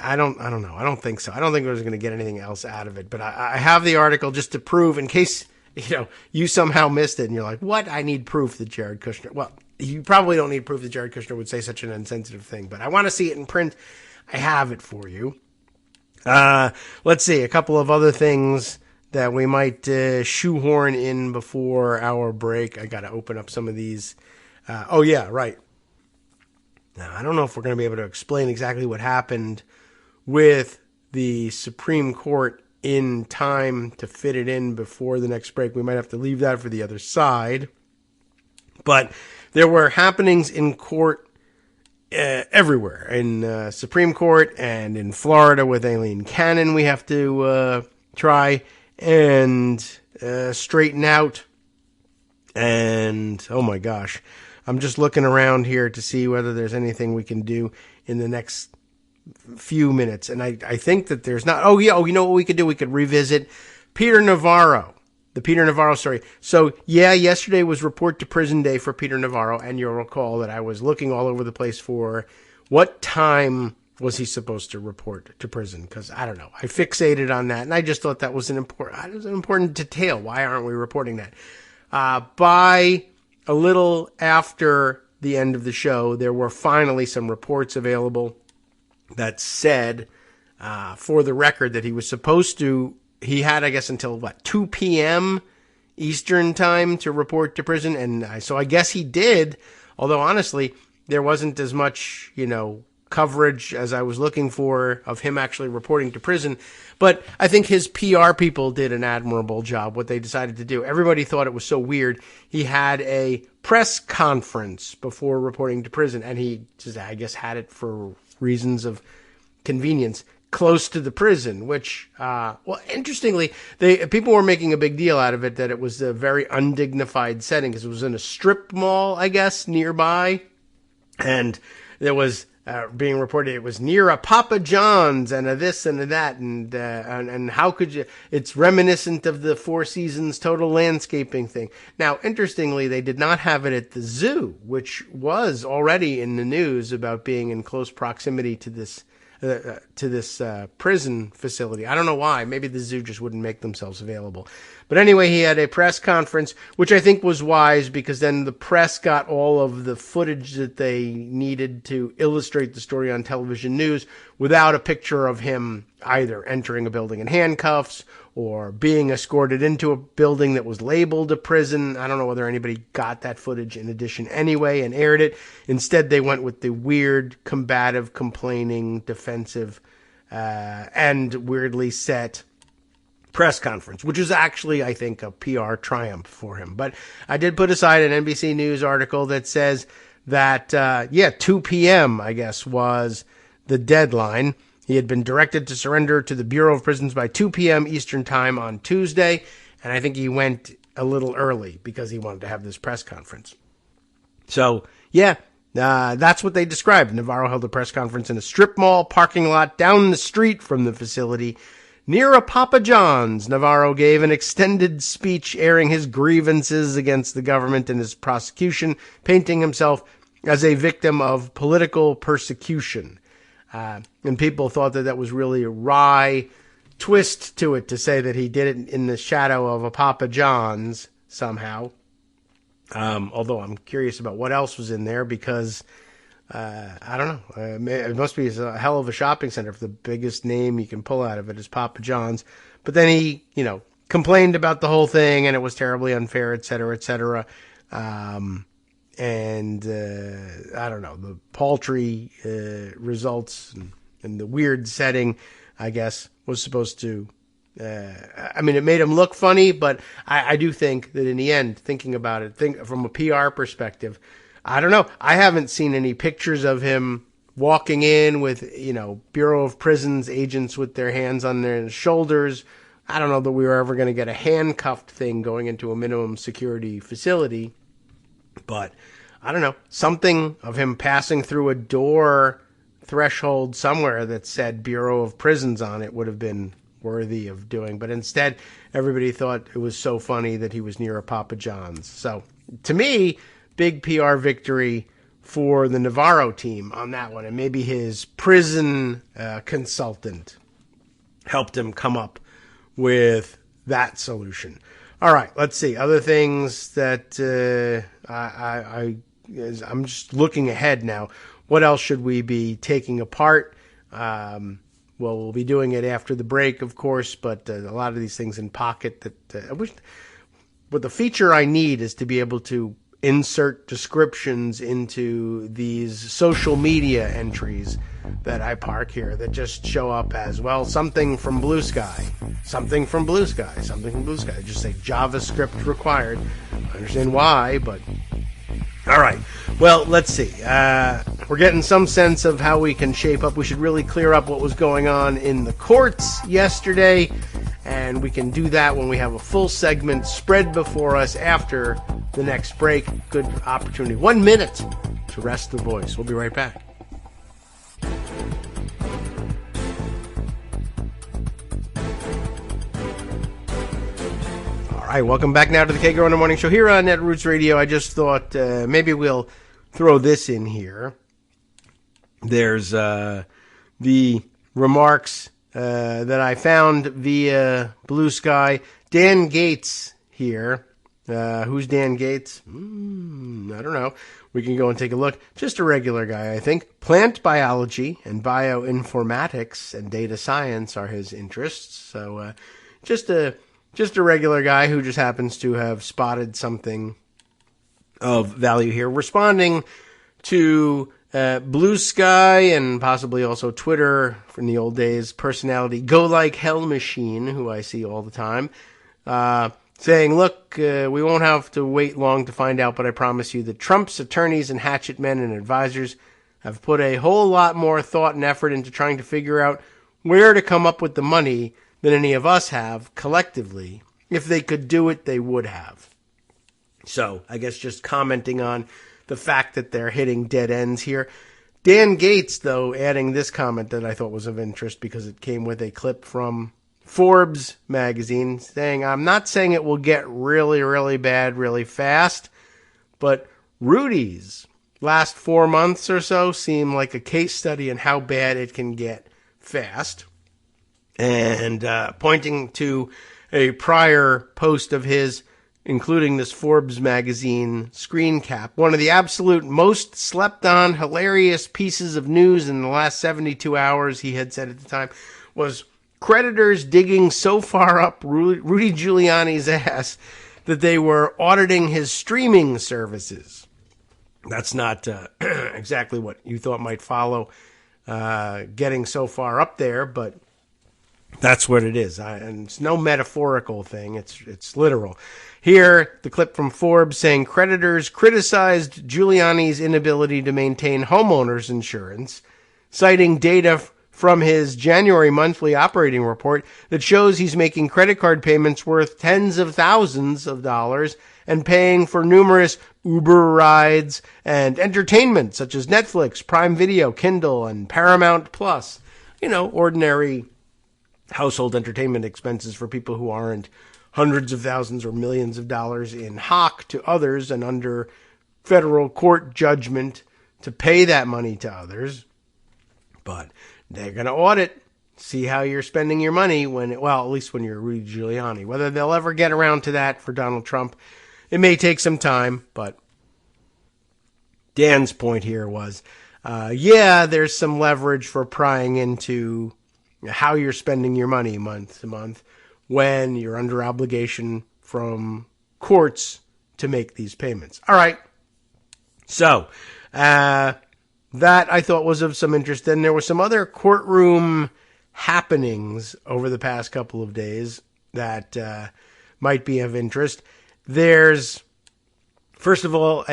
I don't know. I don't think so. I don't think we're going to get anything else out of it. But I have the article just to prove, in case you somehow missed it and you're like, what? I need proof that Jared Kushner. Well, you probably don't need proof that Jared Kushner would say such an insensitive thing, but I want to see it in print. I have it for you. Let's see, a couple of other things that we might shoehorn in before our break. I got to open up some of these. Oh, yeah, right. Now, I don't know if we're going to be able to explain exactly what happened with the Supreme Court in time to fit it in before the next break. We might have to leave that for the other side. But there were happenings in court everywhere, in Supreme Court and in Florida with Aileen Cannon. We have to try and straighten out. And, oh my gosh, I'm just looking around here to see whether there's anything we can do in the next few minutes. And I think that there's not. Oh, yeah. Oh, you know what we could do? We could revisit Peter Navarro. The Peter Navarro story. So, yeah, yesterday was report to prison day for Peter Navarro, and you'll recall that I was looking all over the place for what time was he supposed to report to prison, because I don't know. I fixated on that, and I just thought that was an important detail. Why aren't we reporting that? By a little after the end of the show, there were finally some reports available that said, for the record, that he was supposed to. He had, I guess, until 2 p.m. Eastern time to report to prison. And so I guess he did. Although, honestly, there wasn't as much, coverage as I was looking for of him actually reporting to prison. But I think his PR people did an admirable job, what they decided to do. Everybody thought it was so weird. He had a press conference before reporting to prison. And he just, I guess, had it for reasons of convenience close to the prison, which, interestingly, people were making a big deal out of it, that it was a very undignified setting, because it was in a strip mall, I guess, nearby. And there was being reported it was near a Papa John's and a this and a that. And how could you, it's reminiscent of the Four Seasons total landscaping thing. Now, interestingly, they did not have it at the zoo, which was already in the news about being in close proximity to this prison facility. I don't know why. Maybe the zoo just wouldn't make themselves available. But anyway, he had a press conference, which I think was wise, because then the press got all of the footage that they needed to illustrate the story on television news without a picture of him either entering a building in handcuffs or being escorted into a building that was labeled a prison. I don't know whether anybody got that footage in addition anyway and aired it. Instead, they went with the weird, combative, complaining, defensive, and weirdly set press conference, which is actually, I think, a PR triumph for him. But I did put aside an NBC News article that says that, 2 p.m., I guess, was the deadline. He had been directed to surrender to the Bureau of Prisons by 2 p.m. Eastern Time on Tuesday, and I think he went a little early because he wanted to have this press conference. So, that's what they described. Navarro held a press conference in a strip mall parking lot down the street from the facility. Near a Papa John's, Navarro gave an extended speech airing his grievances against the government and his prosecution, painting himself as a victim of political persecution. And people thought that was really a wry twist to it to say that he did it in the shadow of a Papa John's somehow. Although I'm curious about what else was in there because, I don't know. It must be a hell of a shopping center if the biggest name you can pull out of it is Papa John's. But then he, complained about the whole thing and it was terribly unfair, et cetera, et cetera. And I don't know, the paltry results and the weird setting, I guess, was supposed to, it made him look funny, but I do think that in the end, thinking about it, from a PR perspective, I don't know. I haven't seen any pictures of him walking in with, Bureau of Prisons agents with their hands on their shoulders. I don't know that we were ever going to get a handcuffed thing going into a minimum security facility. But I don't know, something of him passing through a door threshold somewhere that said Bureau of Prisons on it would have been worthy of doing. But instead, everybody thought it was so funny that he was near a Papa John's. So to me, big PR victory for the Navarro team on that one. And maybe his prison consultant helped him come up with that solution. All right, let's see. Other things that I'm just looking ahead now. What else should we be taking apart? We'll be doing it after the break, of course, but a lot of these things in pocket that I wish. But the feature I need is to be able to insert descriptions into these social media entries that I park here that just show up as, well, something from Blue Sky, something from Blue Sky, something from Blue Sky. Just say JavaScript required. I understand why, but all right. Well, let's see. We're getting some sense of how we can shape up. We should really clear up what was going on in the courts yesterday, and we can do that when we have a full segment spread before us after the next break. Good opportunity. 1 minute to rest the voice. We'll be right back. All right, welcome back now to the Kagro in the Morning Show here on Netroots Radio. I just thought maybe we'll throw this in here. There's the remarks that I found via Blue Sky. Dan Gates here. Who's Dan Gates? I don't know. We can go and take a look. Just a regular guy, I think. Plant biology and bioinformatics and data science are his interests. So just a regular guy who just happens to have spotted something of value here. Responding to Blue Sky and possibly also Twitter from the old days, personality Go Like Hell Machine, who I see all the time, saying, look, we won't have to wait long to find out, but I promise you that Trump's attorneys and hatchet men and advisors have put a whole lot more thought and effort into trying to figure out where to come up with the money than any of us have collectively. If they could do it, they would have. So I guess just commenting on the fact that they're hitting dead ends here. Dan Gates, though, adding this comment that I thought was of interest because it came with a clip from Forbes magazine saying, I'm not saying it will get really, really bad really fast, but Rudy's last 4 months or so seem like a case study in how bad it can get fast. And pointing to a prior post of his, including this Forbes magazine screen cap, one of the absolute most slept on, hilarious pieces of news in the last 72 hours, he had said at the time, was creditors digging so far up Rudy Giuliani's ass that they were auditing his streaming services. That's not exactly what you thought might follow getting so far up there, but That's what it is. And it's no metaphorical thing. It's literal. Here, the clip from Forbes saying creditors criticized Giuliani's inability to maintain homeowners insurance, citing data from his January monthly operating report that shows he's making credit card payments worth tens of thousands of dollars and paying for numerous Uber rides and entertainment such as Netflix, Prime Video, Kindle, and Paramount Plus. Ordinary household entertainment expenses for people who aren't hundreds of thousands or millions of dollars in hock to others and under federal court judgment to pay that money to others. But they're going to audit, see how you're spending your money at least when you're Rudy Giuliani. Whether they'll ever get around to that for Donald Trump, it may take some time, but Dan's point here was, there's some leverage for prying into how you're spending your money month to month when you're under obligation from courts to make these payments. All right. So, that I thought was of some interest. Then there were some other courtroom happenings over the past couple of days that might be of interest. There's, first of all,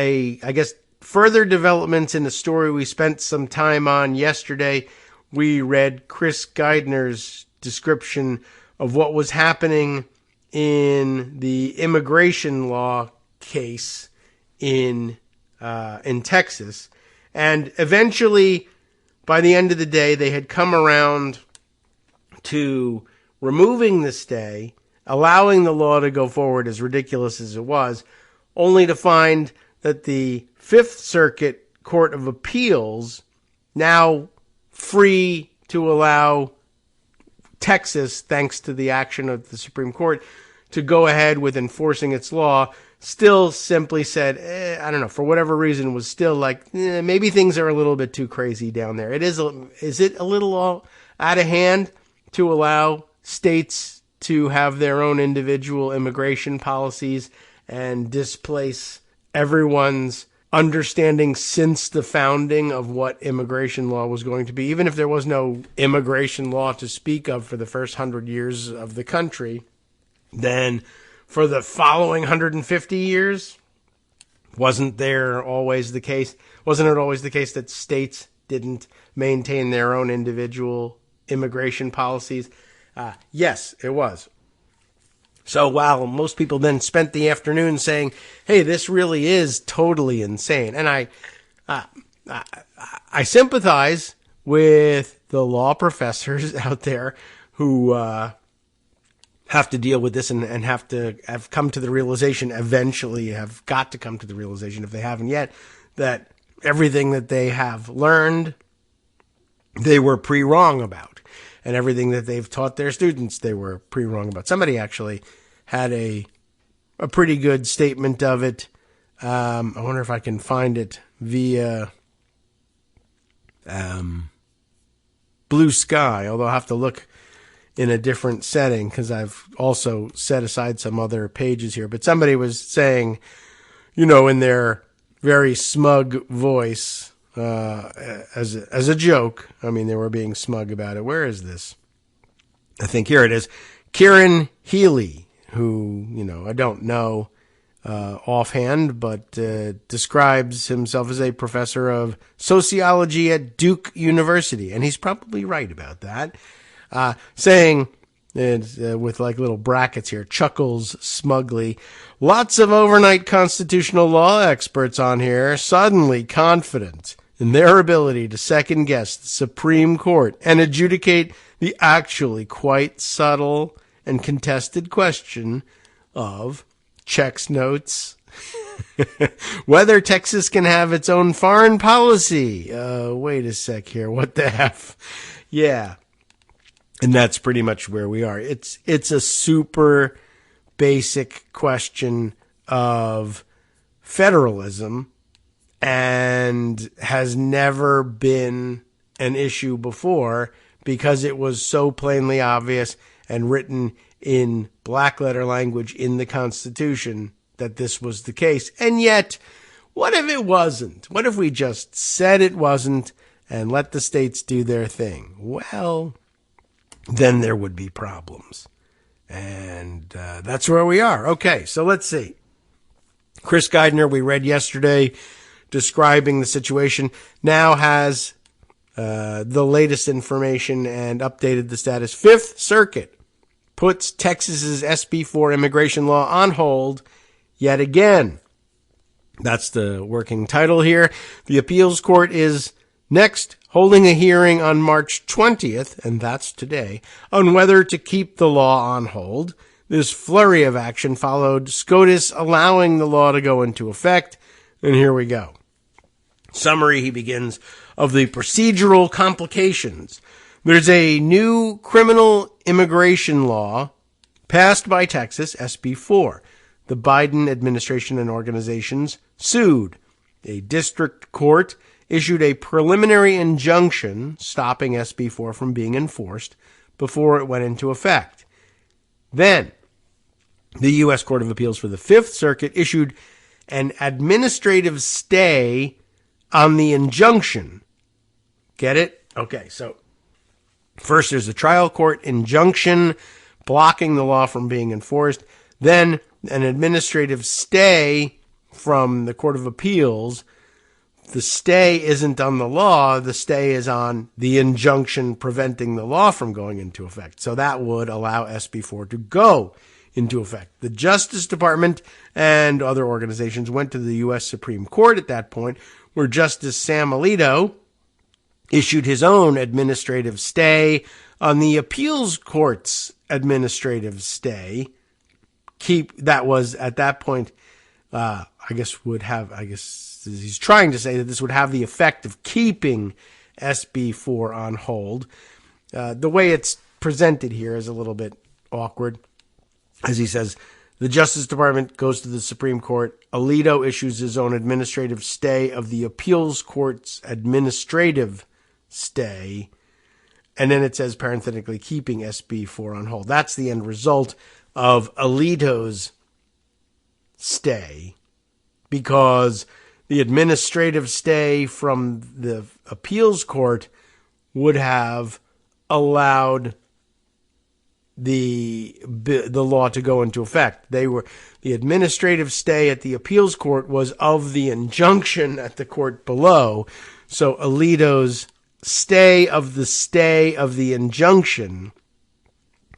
further developments in the story we spent some time on yesterday. We read Chris Geidner's description of what was happening in the immigration law case in Texas. And eventually, by the end of the day, they had come around to removing the stay, allowing the law to go forward, as ridiculous as it was, only to find that the Fifth Circuit Court of Appeals, now free to allow Texas, thanks to the action of the Supreme Court, to go ahead with enforcing its law, still simply said, for whatever reason, was still like, maybe things are a little bit too crazy down there. Is it a little out of hand to allow states to have their own individual immigration policies and displace everyone's understanding since the founding of what immigration law was going to be, even if there was no immigration law to speak of for the first 100 years of the country, then for the following 150 years, wasn't it always the case that states didn't maintain their own individual immigration policies? Yes, it was. So while most people then spent the afternoon saying, hey, this really is totally insane. And I sympathize with the law professors out there who have to deal with this and have come to the realization, eventually have got to come to the realization, if they haven't yet, that everything that they have learned, they were pre-wrong about. And everything that they've taught their students, they were pre-wrong about. Somebody actually had a pretty good statement of it. I wonder if I can find it via Blue Sky, although I'll have to look in a different setting because I've also set aside some other pages here. But somebody was saying, in their very smug voice, as a joke. I mean, they were being smug about it. Where is this? I think here it is. Kieran Healy, who, I don't know offhand, but describes himself as a professor of sociology at Duke University. And he's probably right about that. Saying, with like little brackets here, chuckles smugly, lots of overnight constitutional law experts on here, suddenly confident in their ability to second-guess the Supreme Court and adjudicate the actually quite subtle and contested question of checks notes, whether Texas can have its own foreign policy. Wait a sec here. What the F? Yeah. And that's pretty much where we are. It's a super basic question of federalism and has never been an issue before because it was so plainly obvious and written in black letter language in the Constitution that this was the case. And yet, what if it wasn't? What if we just said it wasn't and let the states do their thing? Well, then there would be problems. And that's where we are. Okay, so let's see. Chris Geidner, we read yesterday, describing the situation, now has the latest information and updated the status. Fifth Circuit puts Texas's SB 4 immigration law on hold yet again. That's the working title here. The appeals court is next holding a hearing on March 20th, and that's today, on whether to keep the law on hold. This flurry of action followed SCOTUS allowing the law to go into effect, and here we go. Summary, he begins, of the procedural complications. There's a new criminal immigration law passed by Texas, SB 4. The Biden administration and organizations sued. A district court issued a preliminary injunction stopping SB 4 from being enforced before it went into effect. Then, the U.S. Court of Appeals for the Fifth Circuit issued an administrative stay on the injunction. Get it? Okay, so first there's a trial court injunction blocking the law from being enforced. Then an administrative stay from the Court of Appeals. The stay isn't on the law. The stay is on the injunction preventing the law from going into effect. So that would allow SB 4 to go into effect. The Justice Department and other organizations went to the U.S. Supreme Court at that point, where Justice Sam Alito issued his own administrative stay on the appeals court's administrative stay. That was at that point, he's trying to say that this would have the effect of keeping SB 4 on hold. The way it's presented here is a little bit awkward. As he says, the Justice Department goes to the Supreme Court. Alito issues his own administrative stay of the appeals court's administrative stay. And then it says, parenthetically, keeping SB 4 on hold. That's the end result of Alito's stay, because the administrative stay from the appeals court would have allowed the law to go into effect. The administrative stay at the appeals court was of the injunction at the court below. So Alito's stay of the injunction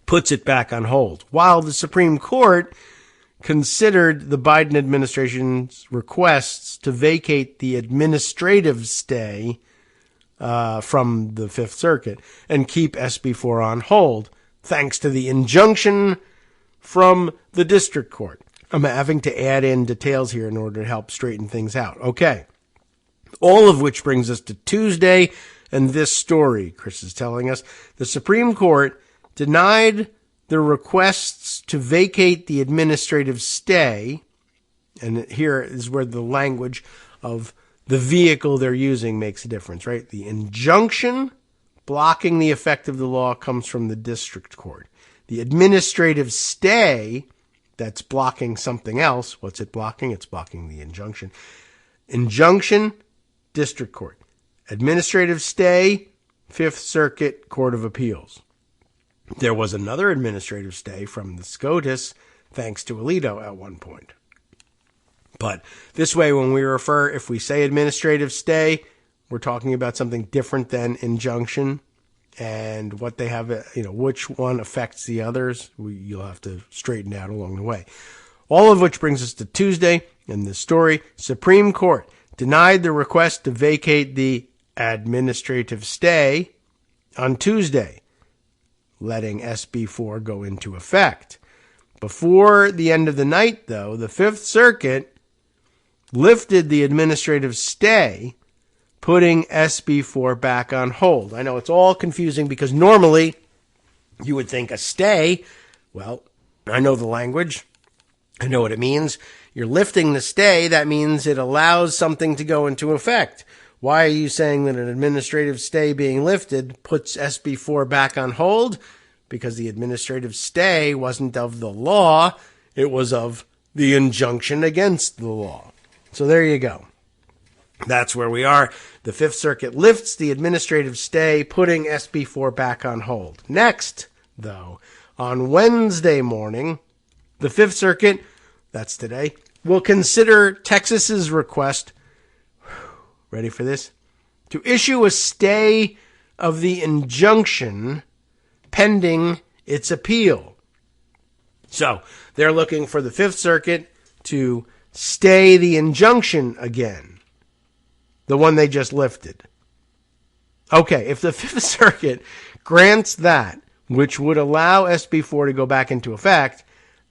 puts it back on hold, while the Supreme Court considered the Biden administration's requests to vacate the administrative stay from the Fifth Circuit and keep SB 4 on hold, thanks to the injunction from the district court. I'm having to add in details here in order to help straighten things out. Okay. All of which brings us to Tuesday and this story. Chris is telling us the Supreme Court denied the requests to vacate the administrative stay. And here is where the language of the vehicle they're using makes a difference, right? The injunction blocking the effect of the law comes from the district court. The administrative stay that's blocking something else, what's it blocking? It's blocking the injunction. Injunction, district court. Administrative stay, Fifth Circuit Court of Appeals. There was another administrative stay from the SCOTUS, thanks to Alito at one point. But this way, when if we say administrative stay, we're talking about something different than injunction, and what they have, which one affects the others, you'll have to straighten out along the way. All of which brings us to Tuesday in this story. Supreme Court denied the request to vacate the administrative stay on Tuesday, letting SB 4 go into effect. Before the end of the night, though, the Fifth Circuit lifted the administrative stay, putting SB 4 back on hold. I know it's all confusing because normally you would think a stay, well, I know the language, I know what it means. You're lifting the stay, that means it allows something to go into effect. Why are you saying that an administrative stay being lifted puts SB 4 back on hold? Because the administrative stay wasn't of the law, it was of the injunction against the law. So there you go. That's where we are. The Fifth Circuit lifts the administrative stay, putting SB4 back on hold. Next, though, on Wednesday morning, the Fifth Circuit, that's today, will consider Texas's request, ready for this, to issue a stay of the injunction pending its appeal. So, they're looking for the Fifth Circuit to stay the injunction again, the one they just lifted. Okay, if the Fifth Circuit grants that, which would allow SB4 to go back into effect,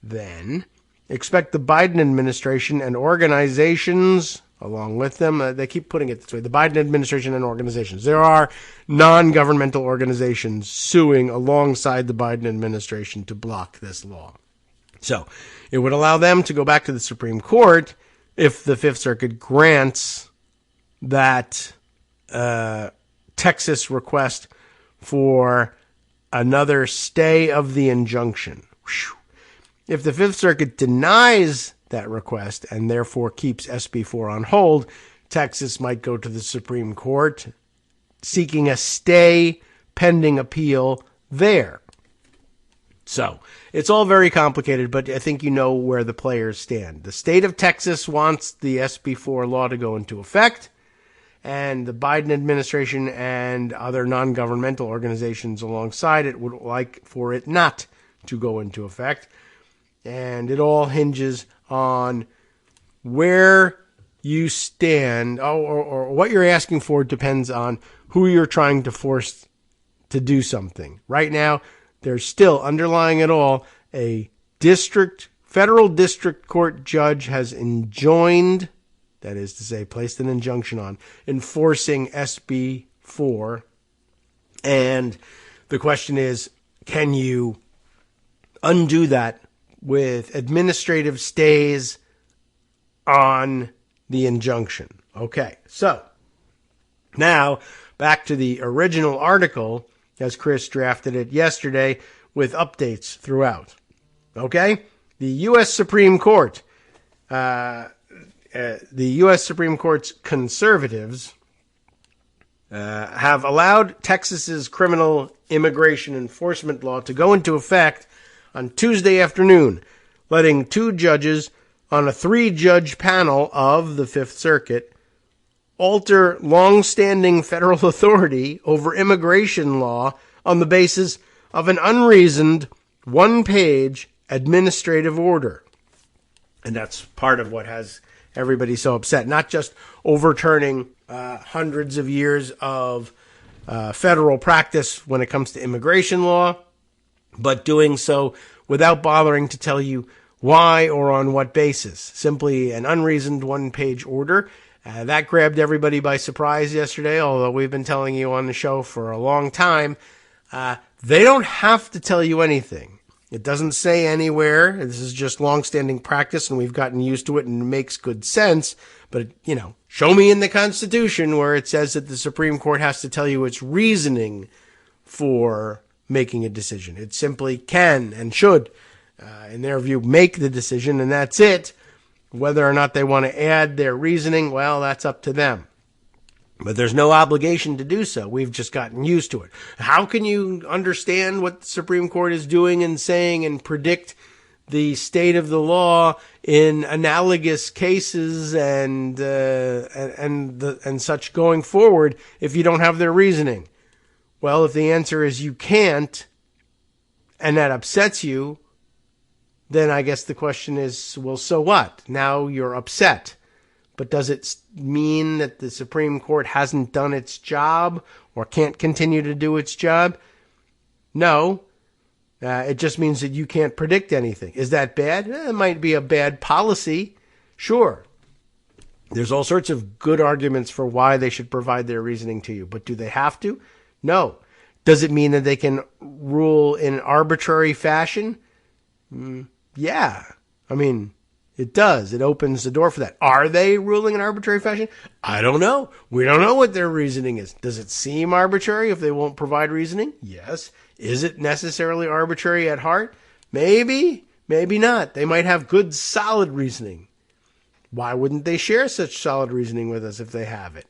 then expect the Biden administration and organizations along with them, they keep putting it this way, the Biden administration and organizations. There are non-governmental organizations suing alongside the Biden administration to block this law. So it would allow them to go back to the Supreme Court if the Fifth Circuit grants that Texas request for another stay of the injunction. Whew. If the Fifth Circuit denies that request and therefore keeps SB4 on hold, Texas might go to the Supreme Court seeking a stay pending appeal there. So it's all very complicated, but I think you know where the players stand. The state of Texas wants the SB4 law to go into effect, and the Biden administration and other non-governmental organizations alongside it would like for it not to go into effect. And it all hinges on where you stand, or what you're asking for depends on who you're trying to force to do something. Right now, there's still, underlying it all, a federal district court judge has enjoined, that is to say, placed an injunction on, enforcing SB4. And the question is, can you undo that with administrative stays on the injunction? Okay, so now back to the original article as Chris drafted it yesterday with updates throughout. Okay, the U.S. Supreme Court, the U.S. Supreme Court's conservatives have allowed Texas's criminal immigration enforcement law to go into effect on Tuesday afternoon, letting two judges on a 3-judge panel of the Fifth Circuit alter long-standing federal authority over immigration law on the basis of an unreasoned, one-page administrative order. And that's part of what has everybody so upset, not just overturning hundreds of years of federal practice when it comes to immigration law, but doing so without bothering to tell you why or on what basis. Simply an unreasoned one-page order. That grabbed everybody by surprise yesterday, although we've been telling you on the show for a long time. They don't have to tell you anything. It doesn't say anywhere. This is just long-standing practice, and we've gotten used to it, and it makes good sense. But, show me in the Constitution where it says that the Supreme Court has to tell you its reasoning for making a decision. It simply can and should, in their view, make the decision, and that's it. Whether or not they want to add their reasoning, well, that's up to them. But there's no obligation to do so. We've just gotten used to it. How can you understand what the Supreme Court is doing and saying and predict the state of the law in analogous cases and such going forward if you don't have their reasoning? Well, if the answer is you can't, and that upsets you, then I guess the question is, well, so what? Now you're upset. But does it mean that the Supreme Court hasn't done its job or can't continue to do its job? No. It just means that you can't predict anything. Is that bad? It might be a bad policy. Sure. There's all sorts of good arguments for why they should provide their reasoning to you. But do they have to? No. Does it mean that they can rule in arbitrary fashion? Yeah. I mean, it does. It opens the door for that. Are they ruling in arbitrary fashion? I don't know. We don't know what their reasoning is. Does it seem arbitrary if they won't provide reasoning? Yes. Is it necessarily arbitrary at heart? Maybe. Maybe not. They might have good, solid reasoning. Why wouldn't they share such solid reasoning with us if they have it?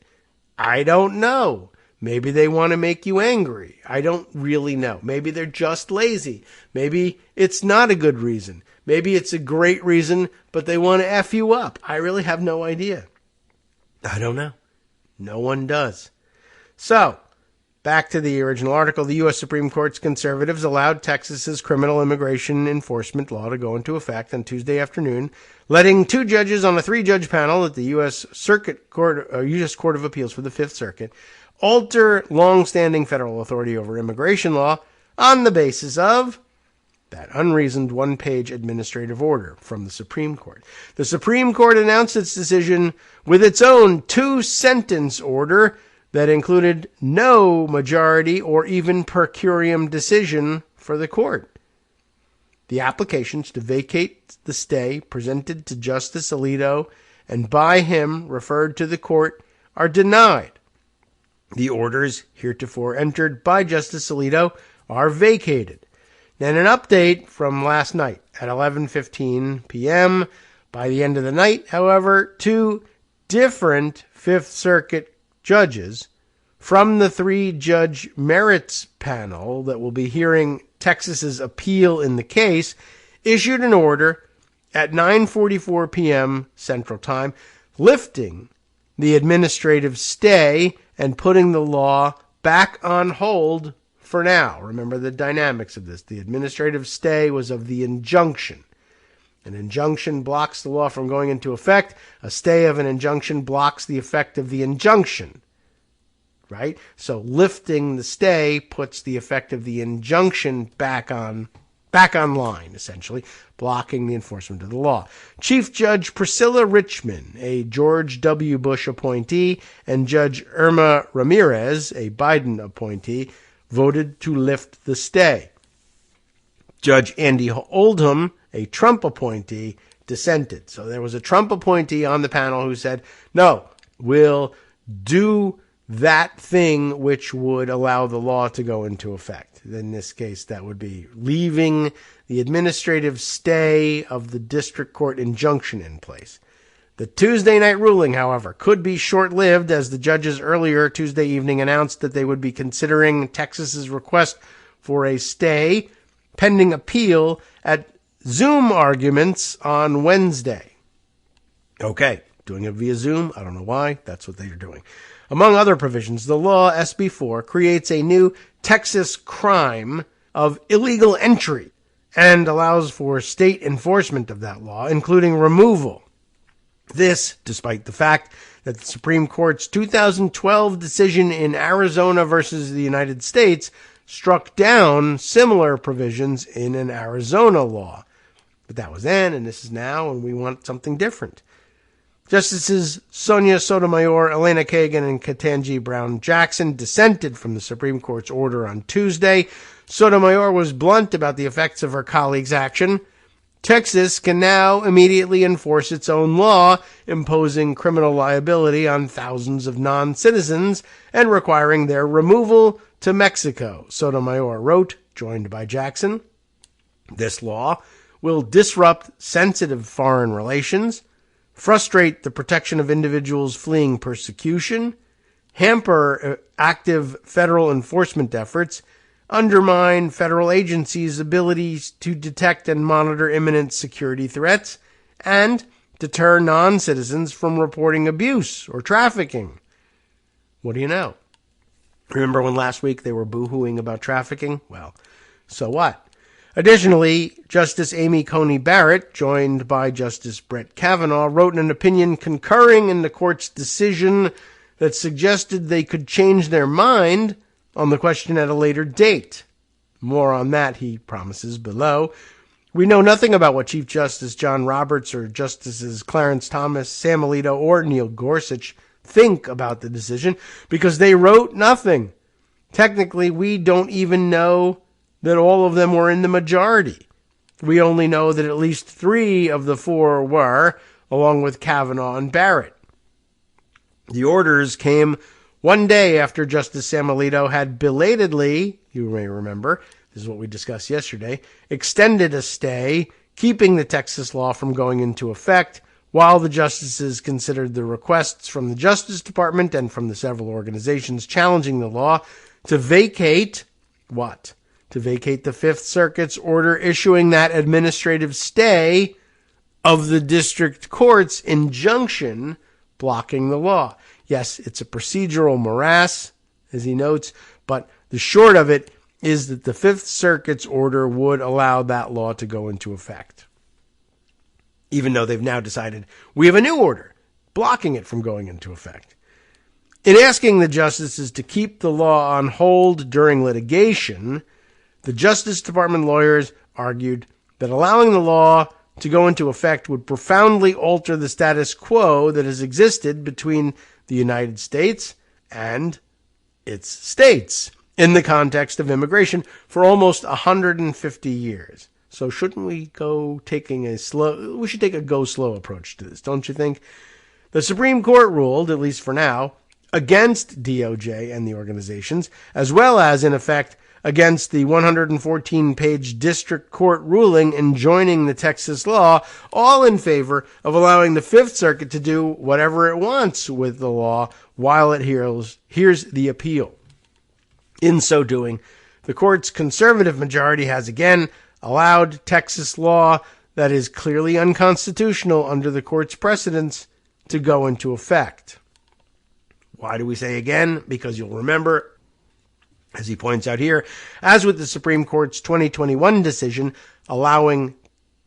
I don't know. Maybe they want to make you angry. I don't really know. Maybe they're just lazy. Maybe it's not a good reason. Maybe it's a great reason, but they want to F you up. I really have no idea. I don't know. No one does. So, back to the original article. The U.S. Supreme Court's conservatives allowed Texas's criminal immigration enforcement law to go into effect on Tuesday afternoon, letting 2 judges on a 3-judge panel at the U.S. U.S. Court of Appeals for the Fifth Circuit alter long-standing federal authority over immigration law on the basis of that unreasoned 1-page administrative order from the Supreme Court. The Supreme Court announced its decision with its own 2-sentence order that included no majority or even per curiam decision for the court. The applications to vacate the stay presented to Justice Alito and by him referred to the court are denied. The orders heretofore entered by Justice Alito are vacated. Then an update from last night at 11:15 p.m. By the end of the night, however, 2 different Fifth Circuit judges from the 3-judge merits panel that will be hearing Texas's appeal in the case issued an order at 9:44 p.m. Central Time lifting the administrative stay and putting the law back on hold for now. Remember the dynamics of this. The administrative stay was of the injunction. An injunction blocks the law from going into effect. A stay of an injunction blocks the effect of the injunction. Right? So lifting the stay puts the effect of the injunction back online, essentially, blocking the enforcement of the law. Chief Judge Priscilla Richmond, a George W. Bush appointee, and Judge Irma Ramirez, a Biden appointee, voted to lift the stay. Judge Andy Oldham, a Trump appointee, dissented. So there was a Trump appointee on the panel who said, no, we'll do that thing which would allow the law to go into effect. In this case, that would be leaving the administrative stay of the district court injunction in place. The Tuesday night ruling, however, could be short-lived as the judges earlier Tuesday evening announced that they would be considering Texas's request for a stay pending appeal at Zoom arguments on Wednesday. Okay, doing it via Zoom. I don't know why. That's what they are doing. Among other provisions, the law, SB 4, creates a new Texas crime of illegal entry and allows for state enforcement of that law, including removal. This, despite the fact that the Supreme Court's 2012 decision in Arizona versus the United States struck down similar provisions in an Arizona law. But that was then, and this is now, and we want something different. Justices Sonia Sotomayor, Elena Kagan, and Ketanji Brown Jackson dissented from the Supreme Court's order on Tuesday. Sotomayor was blunt about the effects of her colleague's action. Texas can now immediately enforce its own law, imposing criminal liability on thousands of non-citizens and requiring their removal to Mexico, Sotomayor wrote, joined by Jackson. This law will disrupt sensitive foreign relations, frustrate the protection of individuals fleeing persecution, hamper active federal enforcement efforts, undermine federal agencies' abilities to detect and monitor imminent security threats, and deter non-citizens from reporting abuse or trafficking. What do you know? Remember when last week they were boo-hooing about trafficking? Well, so what? Additionally, Justice Amy Coney Barrett, joined by Justice Brett Kavanaugh, wrote an opinion concurring in the court's decision that suggested they could change their mind on the question at a later date. More on that, he promises, below. We know nothing about what Chief Justice John Roberts or Justices Clarence Thomas, Sam Alito, or Neil Gorsuch think about the decision because they wrote nothing. Technically, we don't even know that all of them were in the majority. We only know that at least 3 of the 4 were, along with Kavanaugh and Barrett. The orders came one day after Justice Sam Alito had belatedly, you may remember, this is what we discussed yesterday, extended a stay, keeping the Texas law from going into effect while the justices considered the requests from the Justice Department and from the several organizations challenging the law to vacate what? To vacate the Fifth Circuit's order issuing that administrative stay of the district court's injunction blocking the law. Yes, it's a procedural morass, as he notes, but the short of it is that the Fifth Circuit's order would allow that law to go into effect. Even though they've now decided we have a new order blocking it from going into effect. In asking the justices to keep the law on hold during litigation, the Justice Department lawyers argued that allowing the law to go into effect would profoundly alter the status quo that has existed between the United States and its states in the context of immigration for almost 150 years. So shouldn't we we should take a go slow approach to this, don't you think? The Supreme Court ruled, at least for now, against DOJ and the organizations, as well as, in effect, against the 114-page district court ruling enjoining the Texas law, all in favor of allowing the Fifth Circuit to do whatever it wants with the law while it hears the appeal. In so doing, the court's conservative majority has again allowed Texas law that is clearly unconstitutional under the court's precedents to go into effect. Why do we say again? Because you'll remember, as he points out here, as with the Supreme Court's 2021 decision allowing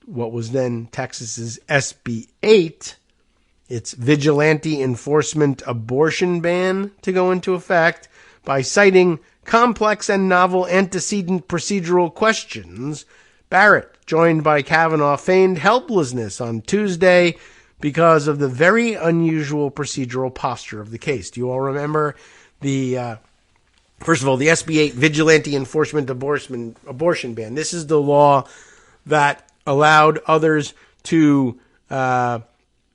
what was then Texas's SB 8, its vigilante enforcement abortion ban, to go into effect by citing complex and novel antecedent procedural questions, Barrett, joined by Kavanaugh, feigned helplessness on Tuesday because of the very unusual procedural posture of the case. Do you all remember first of all, the SB 8 vigilante enforcement abortion ban? This is the law that allowed others to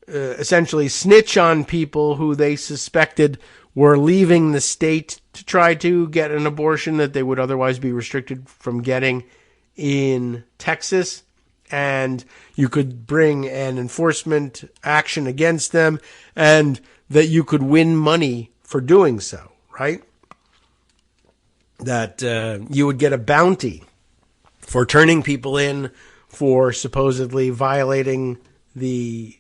essentially snitch on people who they suspected were leaving the state to try to get an abortion that they would otherwise be restricted from getting in Texas. And you could bring an enforcement action against them and that you could win money for doing so, right? That you would get a bounty for turning people in for supposedly violating the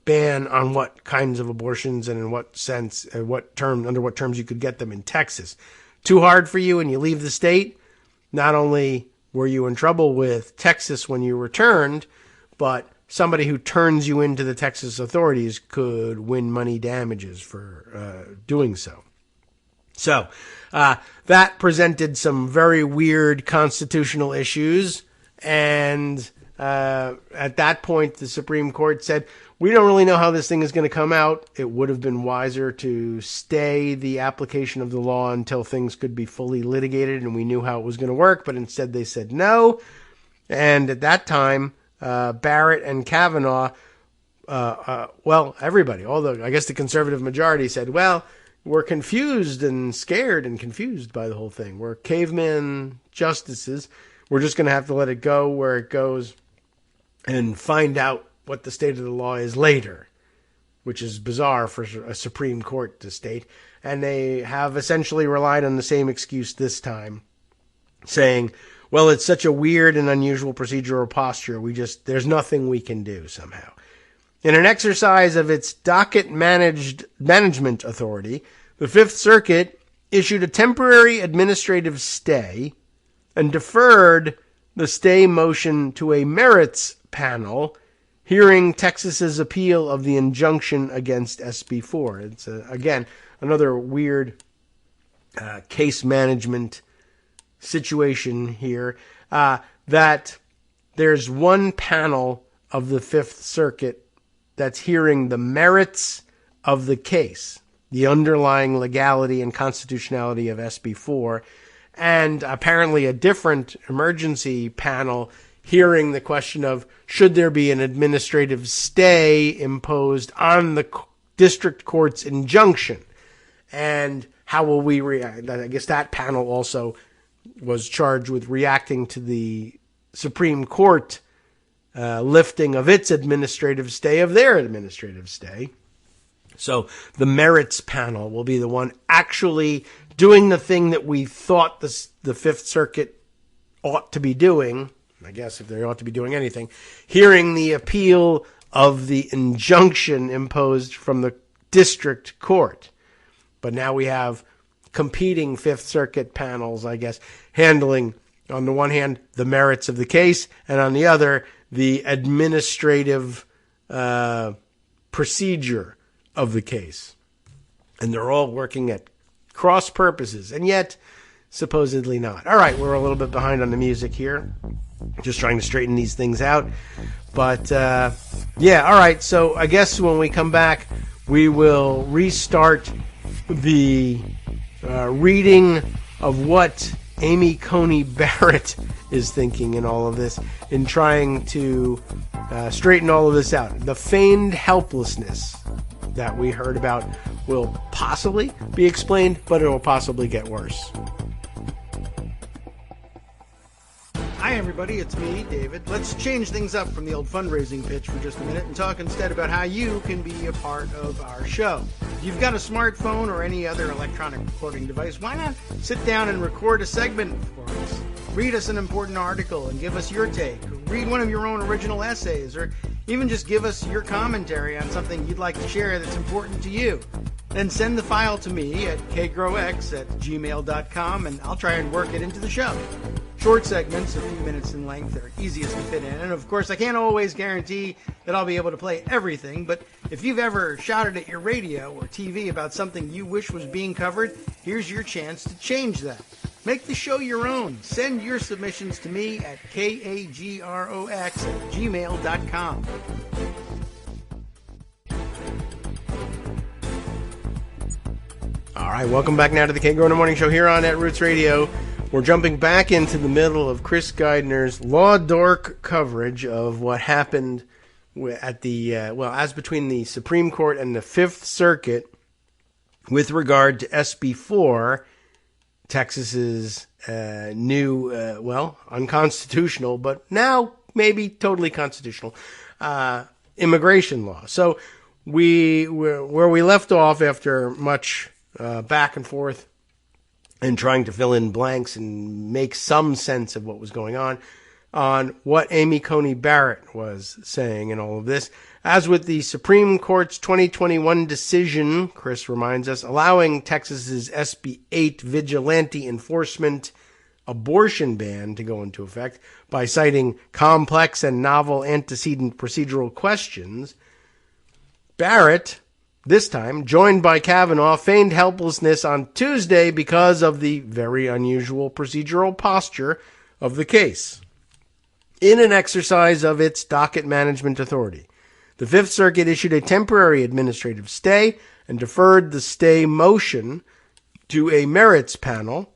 ban on what kinds of abortions and in what sense, under what terms you could get them in Texas. Too hard for you and you leave the state? Not only were you in trouble with Texas when you returned, but somebody who turns you into the Texas authorities could win money damages for doing so. So that presented some very weird constitutional issues, and at that point, the Supreme Court said, we don't really know how this thing is going to come out. It would have been wiser to stay the application of the law until things could be fully litigated and we knew how it was going to work, but instead they said no. And at that time, Barrett and Kavanaugh, everybody, I guess the conservative majority said, well, we're confused and scared and confused by the whole thing. We're caveman justices. We're just going to have to let it go where it goes and find out what the state of the law is later, which is bizarre for a Supreme Court to state. And they have essentially relied on the same excuse this time, saying, well, it's such a weird and unusual procedural posture. There's nothing we can do somehow. In an exercise of its docket management authority, the Fifth Circuit issued a temporary administrative stay and deferred the stay motion to a merits panel hearing Texas's appeal of the injunction against SB 4. It's, again, another weird case management situation here, that there's one panel of the Fifth Circuit that's hearing the merits of the case, the underlying legality and constitutionality of SB 4, and apparently a different emergency panel hearing the question of should there be an administrative stay imposed on the district court's injunction, and how will we react? I guess that panel also was charged with reacting to the Supreme Court lifting of its administrative stay, of their administrative stay. So the merits panel will be the one actually doing the thing that we thought the Fifth Circuit ought to be doing, I guess if they ought to be doing anything, hearing the appeal of the injunction imposed from the district court. But now we have competing Fifth Circuit panels, I guess, handling, on the one hand, the merits of the case, and on the other, the administrative procedure of the case. And they're all working at cross purposes, and yet supposedly not. All right, we're a little bit behind on the music here. Just trying to straighten these things out. But, yeah, all right, so I guess when we come back, we will restart the reading of what Amy Coney Barrett is thinking in all of this, in trying to straighten all of this out. The feigned helplessness that we heard about will possibly be explained, but it will possibly get worse. Hi, everybody. It's me, David. Let's change things up from the old fundraising pitch for just a minute and talk instead about how you can be a part of our show. If you've got a smartphone or any other electronic recording device, why not sit down and record a segment for us? Read us an important article and give us your take. Read one of your own original essays, or even just give us your commentary on something you'd like to share that's important to you. Then send the file to me at kagrox@gmail.com, and I'll try and work it into the show. Short segments, a few minutes in length, are easiest to fit in. And of course, I can't always guarantee that I'll be able to play everything, but if you've ever shouted at your radio or TV about something you wish was being covered, here's your chance to change that. Make the show your own. Send your submissions to me at kagrox@gmail.com. All right, welcome back now to the Kagro in the Morning Show here on At Roots Radio. We're jumping back into the middle of Chris Geidner's Law Dork coverage of what happened at the, as between the Supreme Court and the Fifth Circuit with regard to SB4, Texas's new, unconstitutional, but now maybe totally constitutional, immigration law. So where we left off after much back and forth and trying to fill in blanks and make some sense of what was going on what Amy Coney Barrett was saying in all of this. As with the Supreme Court's 2021 decision, Chris reminds us, allowing Texas's SB 8 vigilante enforcement abortion ban to go into effect by citing complex and novel antecedent procedural questions, Barrett, this time, joined by Kavanaugh, feigned helplessness on Tuesday because of the very unusual procedural posture of the case. In an exercise of its docket management authority, the Fifth Circuit issued a temporary administrative stay and deferred the stay motion to a merits panel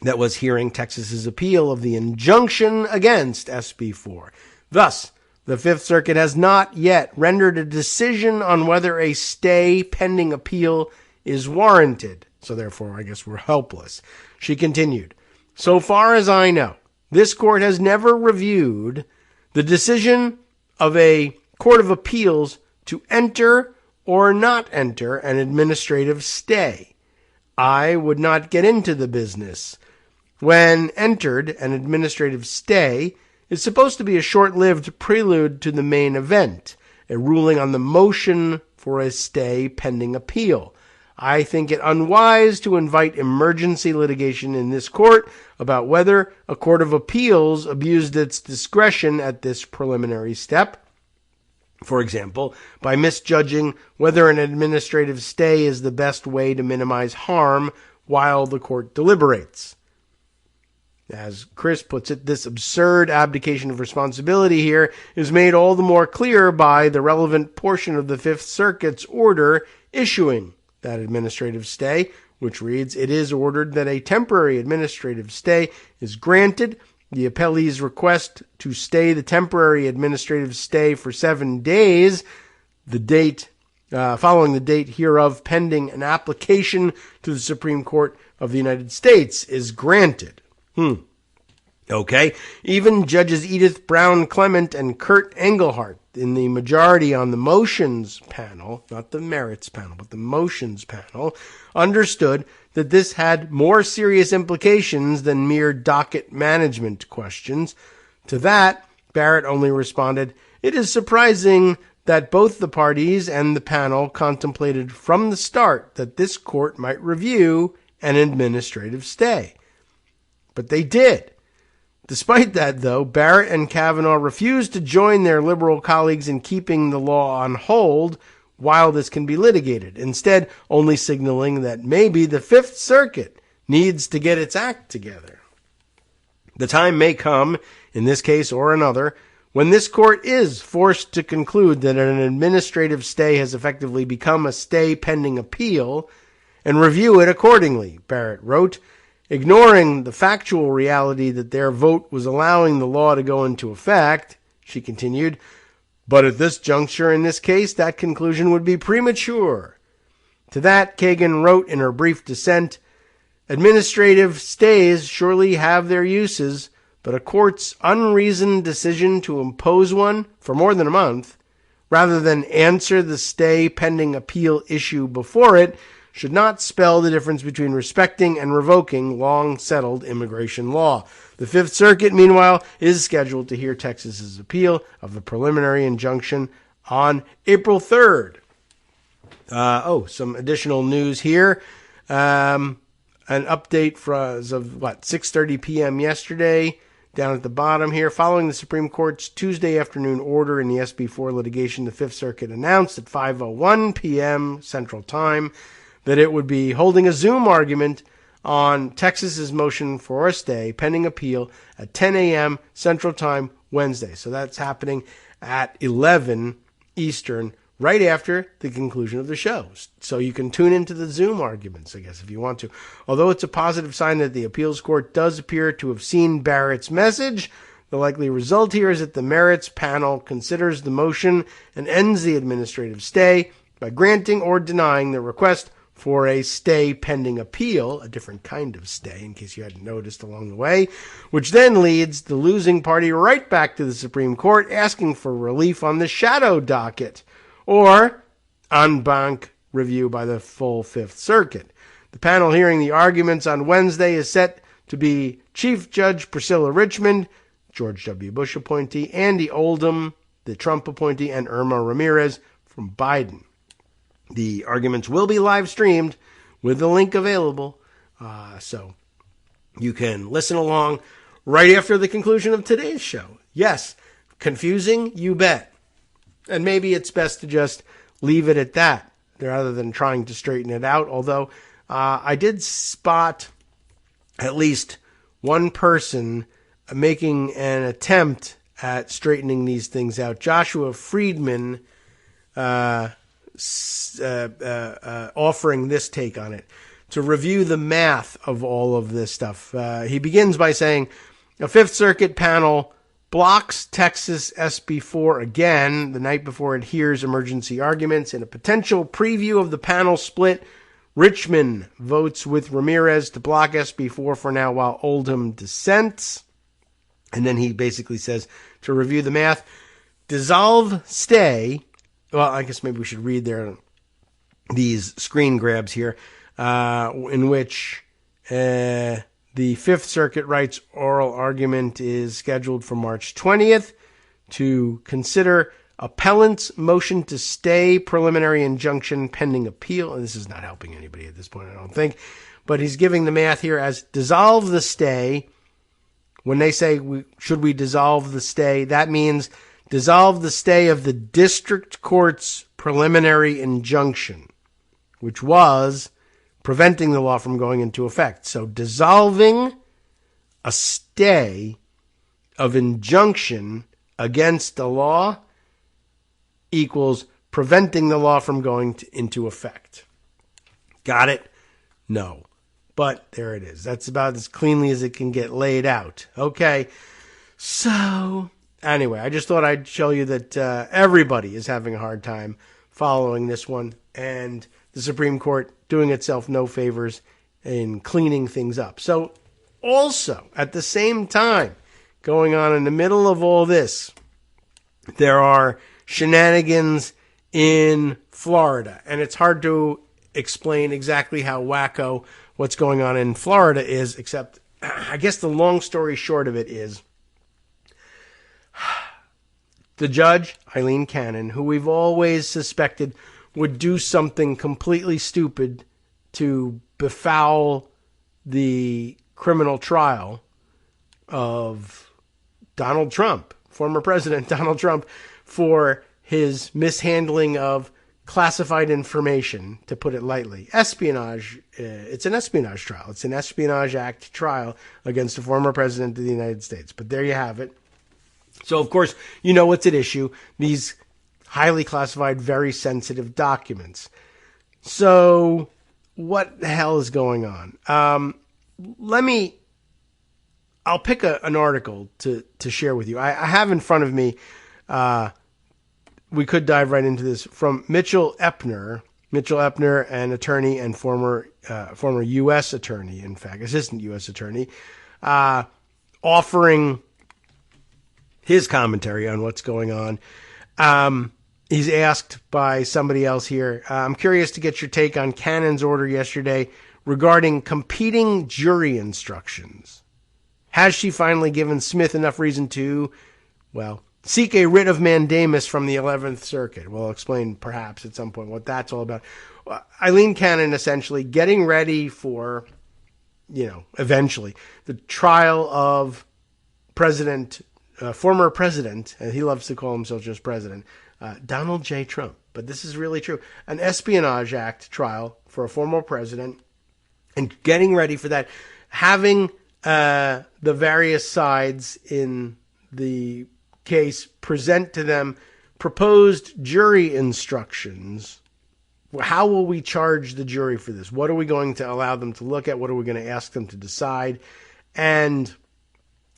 that was hearing Texas's appeal of the injunction against SB4. Thus, the Fifth Circuit has not yet rendered a decision on whether a stay pending appeal is warranted. So therefore, I guess we're helpless. She continued, so far as I know, this court has never reviewed the decision of a court of appeals to enter or not enter an administrative stay. I would not get into the business. When entered, an administrative stay is supposed to be a short-lived prelude to the main event, a ruling on the motion for a stay pending appeal. I think it unwise to invite emergency litigation in this court about whether a court of appeals abused its discretion at this preliminary step. For example, by misjudging whether an administrative stay is the best way to minimize harm while the court deliberates. As Chris puts it, this absurd abdication of responsibility here is made all the more clear by the relevant portion of the Fifth Circuit's order issuing that administrative stay, which reads, it is ordered that a temporary administrative stay is granted. The appellee's request to stay the temporary administrative stay for 7 days, the date following the date hereof pending an application to the Supreme Court of the United States, is granted. Okay, even Judges Edith Brown Clement and Kurt Engelhardt in the majority on the motions panel, not the merits panel, but the motions panel, understood that this had more serious implications than mere docket management questions. To that, Barrett only responded, "It is surprising that both the parties and the panel contemplated from the start that this court might review an administrative stay." But they did. Despite that, though, Barrett and Kavanaugh refused to join their liberal colleagues in keeping the law on hold while this can be litigated, instead only signaling that maybe the Fifth Circuit needs to get its act together. The time may come, in this case or another, when this court is forced to conclude that an administrative stay has effectively become a stay pending appeal and review it accordingly, Barrett wrote, ignoring the factual reality that their vote was allowing the law to go into effect. She continued, "But at this juncture in this case, that conclusion would be premature." To that, Kagan wrote in her brief dissent, "Administrative stays surely have their uses, but a court's unreasoned decision to impose one for more than a month, rather than answer the stay pending appeal issue before it, should not spell the difference between respecting and revoking long-settled immigration law." The Fifth Circuit, meanwhile, is scheduled to hear Texas's appeal of the preliminary injunction on April 3rd. Some additional news here. An update as of 6:30 p.m. yesterday, down at the bottom here. Following the Supreme Court's Tuesday afternoon order in the SB4 litigation, the Fifth Circuit announced at 5:01 p.m. Central Time that it would be holding a Zoom argument on Texas's motion for a stay pending appeal at 10 a.m. Central Time Wednesday. So that's happening at 11 Eastern, right after the conclusion of the show. So you can tune into the Zoom arguments, I guess, if you want to. Although it's a positive sign that the appeals court does appear to have seen Barrett's message, the likely result here is that the merits panel considers the motion and ends the administrative stay by granting or denying the request for a stay pending appeal, a different kind of stay, in case you hadn't noticed along the way, which then leads the losing party right back to the Supreme Court asking for relief on the shadow docket, or en banc review by the full Fifth Circuit. The panel hearing the arguments on Wednesday is set to be Chief Judge Priscilla Richmond, George W. Bush appointee, Andy Oldham, the Trump appointee, and Irma Ramirez from Biden. The arguments will be live streamed with the link available, so you can listen along right after the conclusion of today's show. Yes, confusing, you bet. And maybe it's best to just leave it at that rather than trying to straighten it out, although I did spot at least one person making an attempt at straightening these things out. Joshua Friedman offering this take on it, to review the math of all of this stuff. He begins by saying, a Fifth Circuit panel blocks Texas SB4 again the night before it hears emergency arguments. In a potential preview of the panel split, Richmond votes with Ramirez to block SB4 for now while Oldham dissents. And then he basically says, to review the math, dissolve stay. Well, I guess maybe we should read these screen grabs here, in which the Fifth Circuit writes oral argument is scheduled for March 20th to consider appellant's motion to stay preliminary injunction pending appeal. And this is not helping anybody at this point, I don't think. But he's giving the math here as dissolve the stay. When they say, should we dissolve the stay, that means dissolve the stay of the district court's preliminary injunction, which was preventing the law from going into effect. So dissolving a stay of injunction against the law equals preventing the law from going into effect. Got it? No. But there it is. That's about as cleanly as it can get laid out. Okay. So anyway, I just thought I'd show you that everybody is having a hard time following this one, and the Supreme Court doing itself no favors in cleaning things up. So Also, at the same time, going on in the middle of all this, there are shenanigans in Florida. And it's hard to explain exactly how wacko what's going on in Florida is, except I guess the long story short of it is the judge, Eileen Cannon, who we've always suspected would do something completely stupid to befoul the criminal trial of Donald Trump, former President Donald Trump, for his mishandling of classified information, to put it lightly. Espionage, it's an espionage trial. It's an Espionage Act trial against a former president of the United States. But there you have it. So, of course, you know what's at issue. These highly classified, very sensitive documents. So, what the hell is going on? I'll pick an article to share with you. I have in front of me, we could dive right into this, from Mitchell Epner, an attorney and former U.S. attorney, in fact, assistant U.S. attorney, offering his commentary on what's going on. He's asked by somebody else here, I'm curious to get your take on Cannon's order yesterday regarding competing jury instructions. Has she finally given Smith enough reason to, seek a writ of mandamus from the 11th Circuit? We'll explain perhaps at some point what that's all about. Eileen Cannon essentially getting ready for, eventually the trial of former president, and he loves to call himself just president, Donald J. Trump. But this is really true. An Espionage Act trial for a former president, and getting ready for that, having the various sides in the case present to them proposed jury instructions. How will we charge the jury for this? What are we going to allow them to look at? What are we going to ask them to decide? And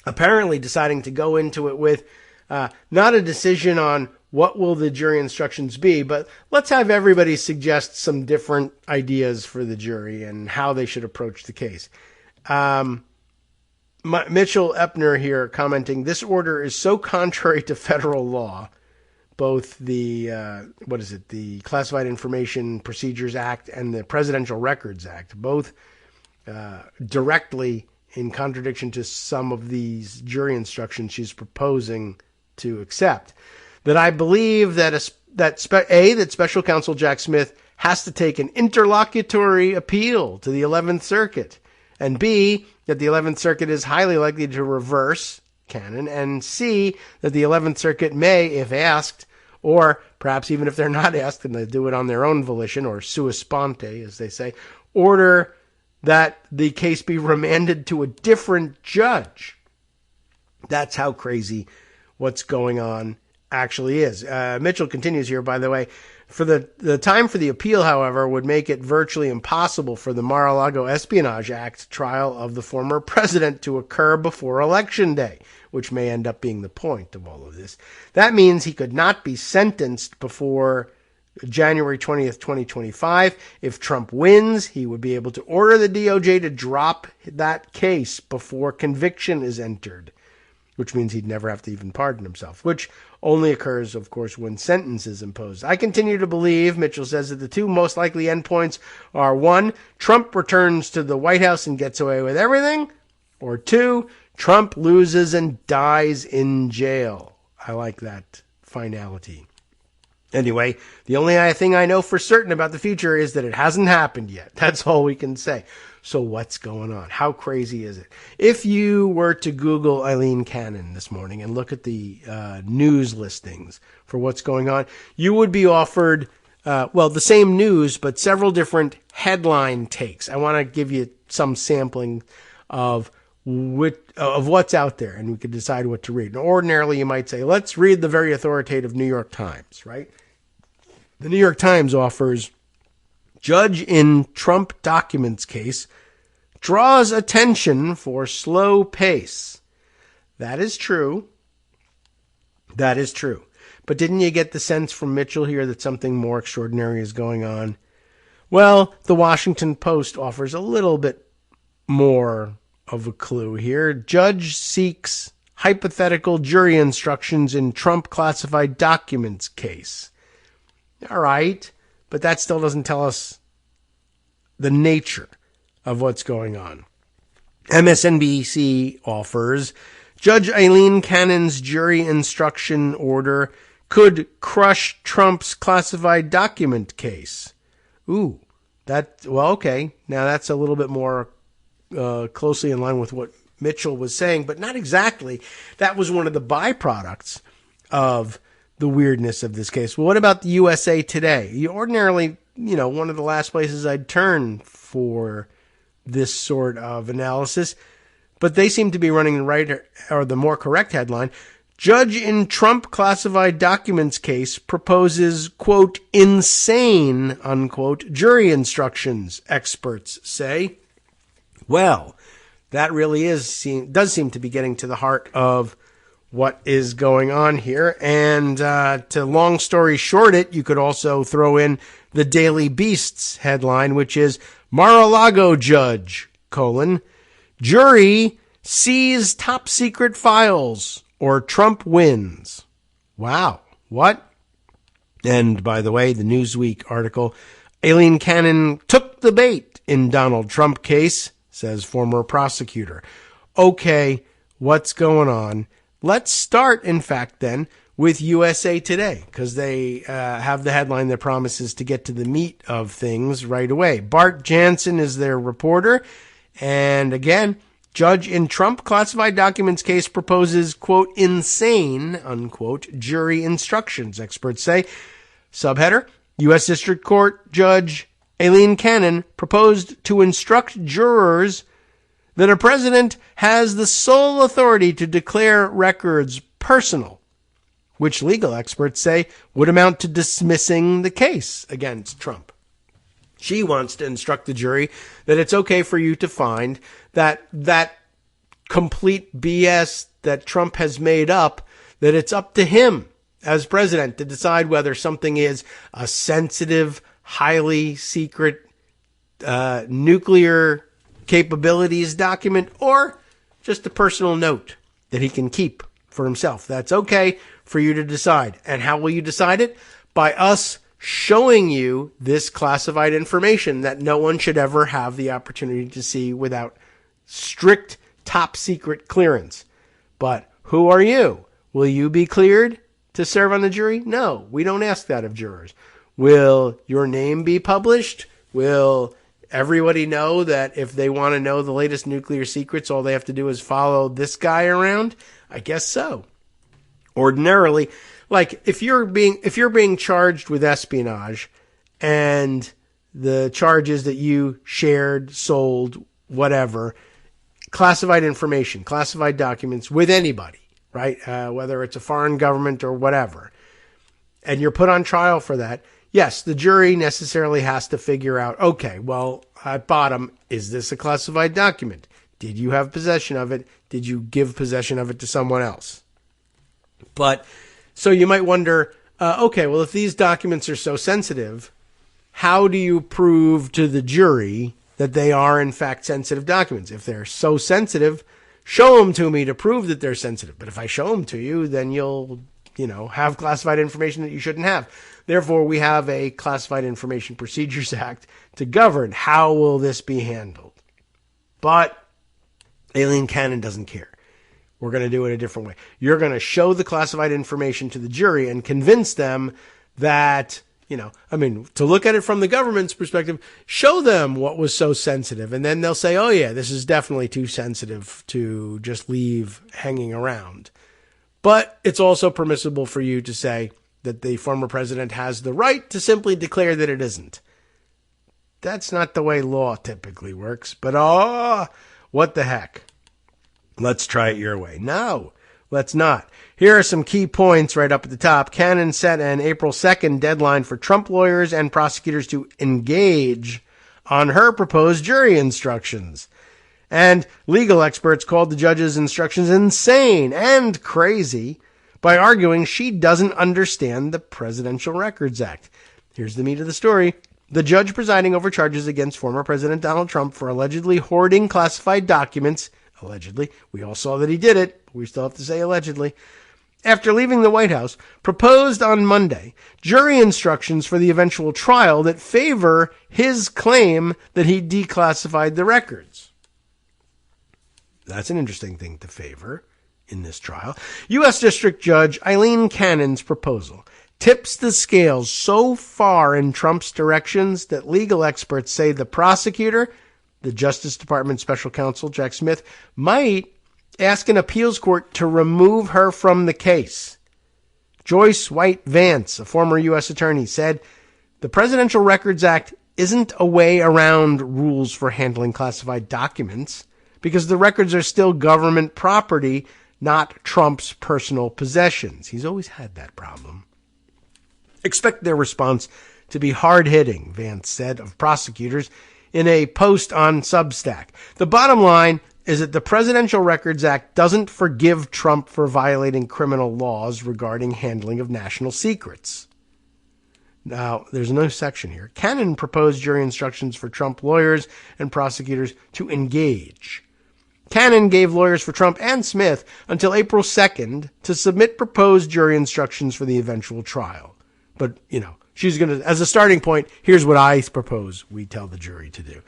apparently deciding to go into it with not a decision on what will the jury instructions be, but let's have everybody suggest some different ideas for the jury and how they should approach the case. Mitchell Epner here commenting, this order is so contrary to federal law, both the, the Classified Information Procedures Act and the Presidential Records Act, both directly in contradiction to some of these jury instructions she's proposing to accept, that I believe that Special Counsel Jack Smith has to take an interlocutory appeal to the 11th Circuit, and B, that the 11th Circuit is highly likely to reverse Cannon, and C, that the 11th Circuit may, if asked, or perhaps even if they're not asked and they do it on their own volition, or sua sponte, as they say, order that the case be remanded to a different judge. That's how crazy what's going on actually is. Mitchell continues here, by the way, for the time for the appeal, however, would make it virtually impossible for the Mar-a-Lago Espionage Act trial of the former president to occur before Election Day, which may end up being the point of all of this. That means he could not be sentenced before January 20th, 2025. If Trump wins, he would be able to order the DOJ to drop that case before conviction is entered, which means he'd never have to even pardon himself, which only occurs, of course, when sentence is imposed. I continue to believe, Mitchell says, that the two most likely endpoints are, 1, Trump returns to the White House and gets away with everything, or 2, Trump loses and dies in jail. I like that finality. Anyway, the only thing I know for certain about the future is that it hasn't happened yet. That's all we can say. So what's going on? How crazy is it? If you were to Google Eileen Cannon this morning and look at the news listings for what's going on, you would be offered, the same news, but several different headline takes. I want to give you some sampling of what's out there, and we could decide what to read. Now, ordinarily, you might say, let's read the very authoritative New York Times, right? The New York Times offers, judge in Trump documents case draws attention for slow pace. That is true. That is true. But didn't you get the sense from Mitchell here that something more extraordinary is going on? Well, the Washington Post offers a little bit more of a clue here. Judge seeks hypothetical jury instructions in Trump classified documents case. All right, but that still doesn't tell us the nature of what's going on. MSNBC offers Judge Aileen Cannon's jury instruction order could crush Trump's classified document case. Ooh, okay. Now that's a little bit more closely in line with what Mitchell was saying, but not exactly. That was one of the byproducts of the weirdness of this case. Well, what about the USA Today? Ordinarily, one of the last places I'd turn for this sort of analysis, but they seem to be running the right or the more correct headline. Judge in Trump classified documents case proposes, quote, insane, unquote, jury instructions, experts say. Well, that really does seem to be getting to the heart of what is going on here. And to long story short it, you could also throw in the Daily Beast's headline, which is Mar-a-Lago judge, jury sees top secret files or Trump wins. Wow. What? And by the way, the Newsweek article, Aileen Cannon took the bait in Donald Trump case, says former prosecutor. Okay, what's going on? Let's start, in fact, then, with USA Today, because they have the headline that promises to get to the meat of things right away. Bart Jansen is their reporter. And again, judge in Trump classified documents case proposes, quote, insane, unquote, jury instructions, experts say. Subheader, U.S. District Court Judge Aileen Cannon proposed to instruct jurors that a president has the sole authority to declare records personal, which legal experts say would amount to dismissing the case against Trump. She wants to instruct the jury that it's okay for you to find that complete BS that Trump has made up, that it's up to him as president to decide whether something is a sensitive, highly secret nuclear capabilities document or just a personal note that he can keep for himself. That's okay for you to decide. And how will you decide it? By us showing you this classified information that no one should ever have the opportunity to see without strict top secret clearance. But who are you? Will you be cleared to serve on the jury? No, we don't ask that of jurors. Will your name be published? Will everybody know that if they want to know the latest nuclear secrets, all they have to do is follow this guy around? I guess so. Ordinarily, like if you're being charged with espionage and the charges that you shared, sold, whatever, classified information, classified documents with anybody, right? Whether it's a foreign government or whatever, and you're put on trial for that. Yes, the jury necessarily has to figure out, okay, well, at bottom, is this a classified document? Did you have possession of it? Did you give possession of it to someone else? But so you might wonder, okay, well, if these documents are so sensitive, how do you prove to the jury that they are, in fact, sensitive documents? If they're so sensitive, show them to me to prove that they're sensitive. But if I show them to you, then you'll, have classified information that you shouldn't have. Therefore, we have a Classified Information Procedures Act to govern how will this be handled. But Aileen Cannon doesn't care. We're going to do it a different way. You're going to show the classified information to the jury and convince them that, to look at it from the government's perspective, show them what was so sensitive. And then they'll say, oh, yeah, this is definitely too sensitive to just leave hanging around. But it's also permissible for you to say that the former president has the right to simply declare that it isn't. That's not the way law typically works. But, what the heck? Let's try it your way. No, let's not. Here are some key points right up at the top. Cannon set an April 2nd deadline for Trump lawyers and prosecutors to engage on her proposed jury instructions. And legal experts called the judge's instructions insane and crazy by arguing she doesn't understand the Presidential Records Act. Here's the meat of the story. The judge presiding over charges against former President Donald Trump for allegedly hoarding classified documents, allegedly, we all saw that he did it, but we still have to say allegedly, after leaving the White House, proposed on Monday jury instructions for the eventual trial that favor his claim that he declassified the records. That's an interesting thing to favor in this trial. U.S. District Judge Eileen Cannon's proposal tips the scales so far in Trump's directions that legal experts say the prosecutor, the Justice Department Special Counsel Jack Smith, might ask an appeals court to remove her from the case. Joyce White Vance, a former U.S. attorney, said the Presidential Records Act isn't a way around rules for handling classified documents because the records are still government property, not Trump's personal possessions. He's always had that problem. Expect their response to be hard-hitting, Vance said of prosecutors in a post on Substack. The bottom line is that the Presidential Records Act doesn't forgive Trump for violating criminal laws regarding handling of national secrets. Now, there's no section here. Cannon proposed jury instructions for Trump lawyers and prosecutors to engage. Cannon gave lawyers for Trump and Smith until April 2nd to submit proposed jury instructions for the eventual trial. But, she's going to, as a starting point, here's what I propose we tell the jury to do.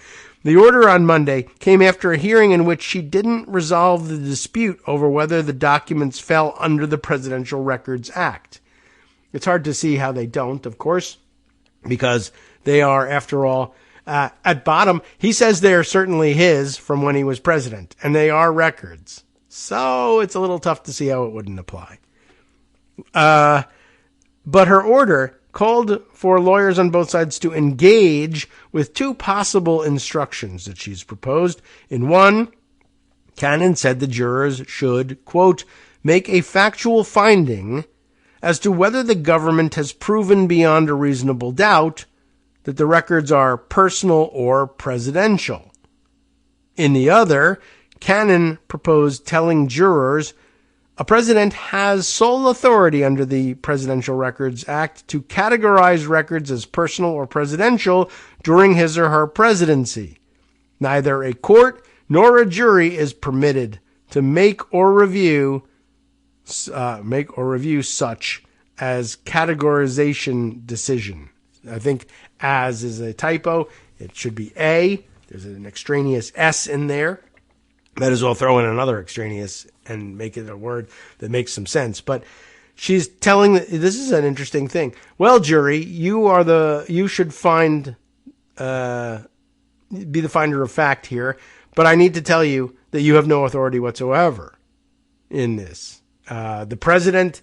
The order on Monday came after a hearing in which she didn't resolve the dispute over whether the documents fell under the Presidential Records Act. It's hard to see how they don't, of course, because they are, after all, at bottom, he says they are certainly his from when he was president, and they are records. So it's a little tough to see how it wouldn't apply. But her order called for lawyers on both sides to engage with two possible instructions that she's proposed. In one, Cannon said the jurors should, quote, make a factual finding as to whether the government has proven beyond a reasonable doubt that the records are personal or presidential. In the other, Cannon proposed telling jurors a president has sole authority under the Presidential Records Act to categorize records as personal or presidential during his or her presidency. Neither a court nor a jury is permitted to make or review such as categorization decision. I think as is a typo. It should be A. There's an extraneous S in there. That is, we'll throw in another extraneous and make it a word that makes some sense. But she's telling, this is an interesting thing. Well, jury, you should be the finder of fact here, but I need to tell you that you have no authority whatsoever in this. The president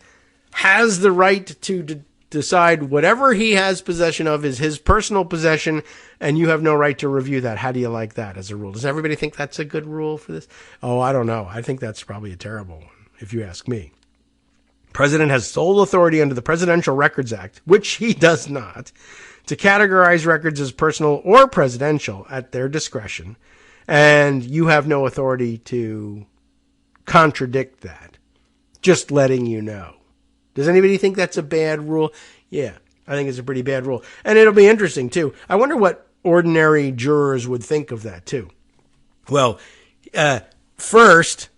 has the right to decide whatever he has possession of is his personal possession, and you have no right to review that. How do you like that as a rule? Does everybody think that's a good rule for this? Oh, I don't know. I think that's probably a terrible one, if you ask me. President has sole authority under the Presidential Records Act, which he does not, to categorize records as personal or presidential at their discretion, and you have no authority to contradict that. Just letting you know. Does anybody think that's a bad rule? Yeah, I think it's a pretty bad rule. And it'll be interesting, too. I wonder what ordinary jurors would think of that, too. Well, first,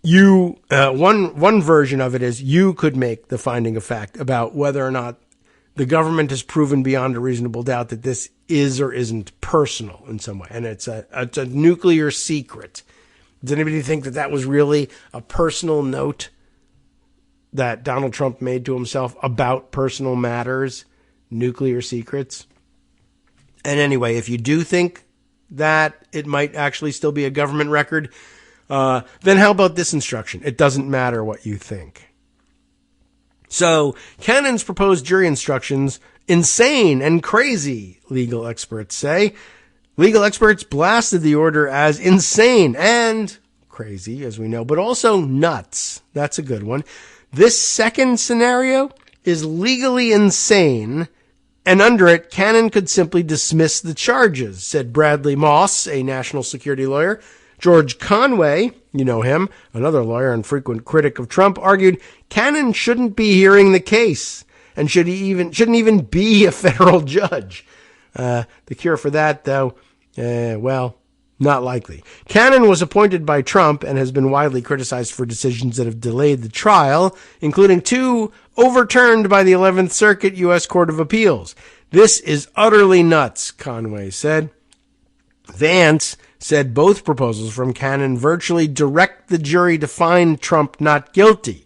one version of it is you could make the finding of fact about whether or not the government has proven beyond a reasonable doubt that this is or isn't personal in some way. And it's a nuclear secret. Does anybody think that that was really a personal note that Donald Trump made to himself about personal matters, nuclear secrets? And anyway, if you do think that it might actually still be a government record, then how about this instruction? It doesn't matter what you think. So Cannon's proposed jury instructions, insane and crazy, legal experts say. Legal experts blasted the order as insane and crazy, as we know, but also nuts. That's a good one. This second scenario is legally insane, and under it, Cannon could simply dismiss the charges, said Bradley Moss, a national security lawyer. George Conway, you know him, another lawyer and frequent critic of Trump, argued Cannon shouldn't be hearing the case and shouldn't even be a federal judge. The cure for that, though, not likely. Cannon was appointed by Trump and has been widely criticized for decisions that have delayed the trial, including 2 overturned by the 11th Circuit U.S. Court of Appeals. This is utterly nuts, Conway said. Vance said both proposals from Cannon virtually direct the jury to find Trump not guilty.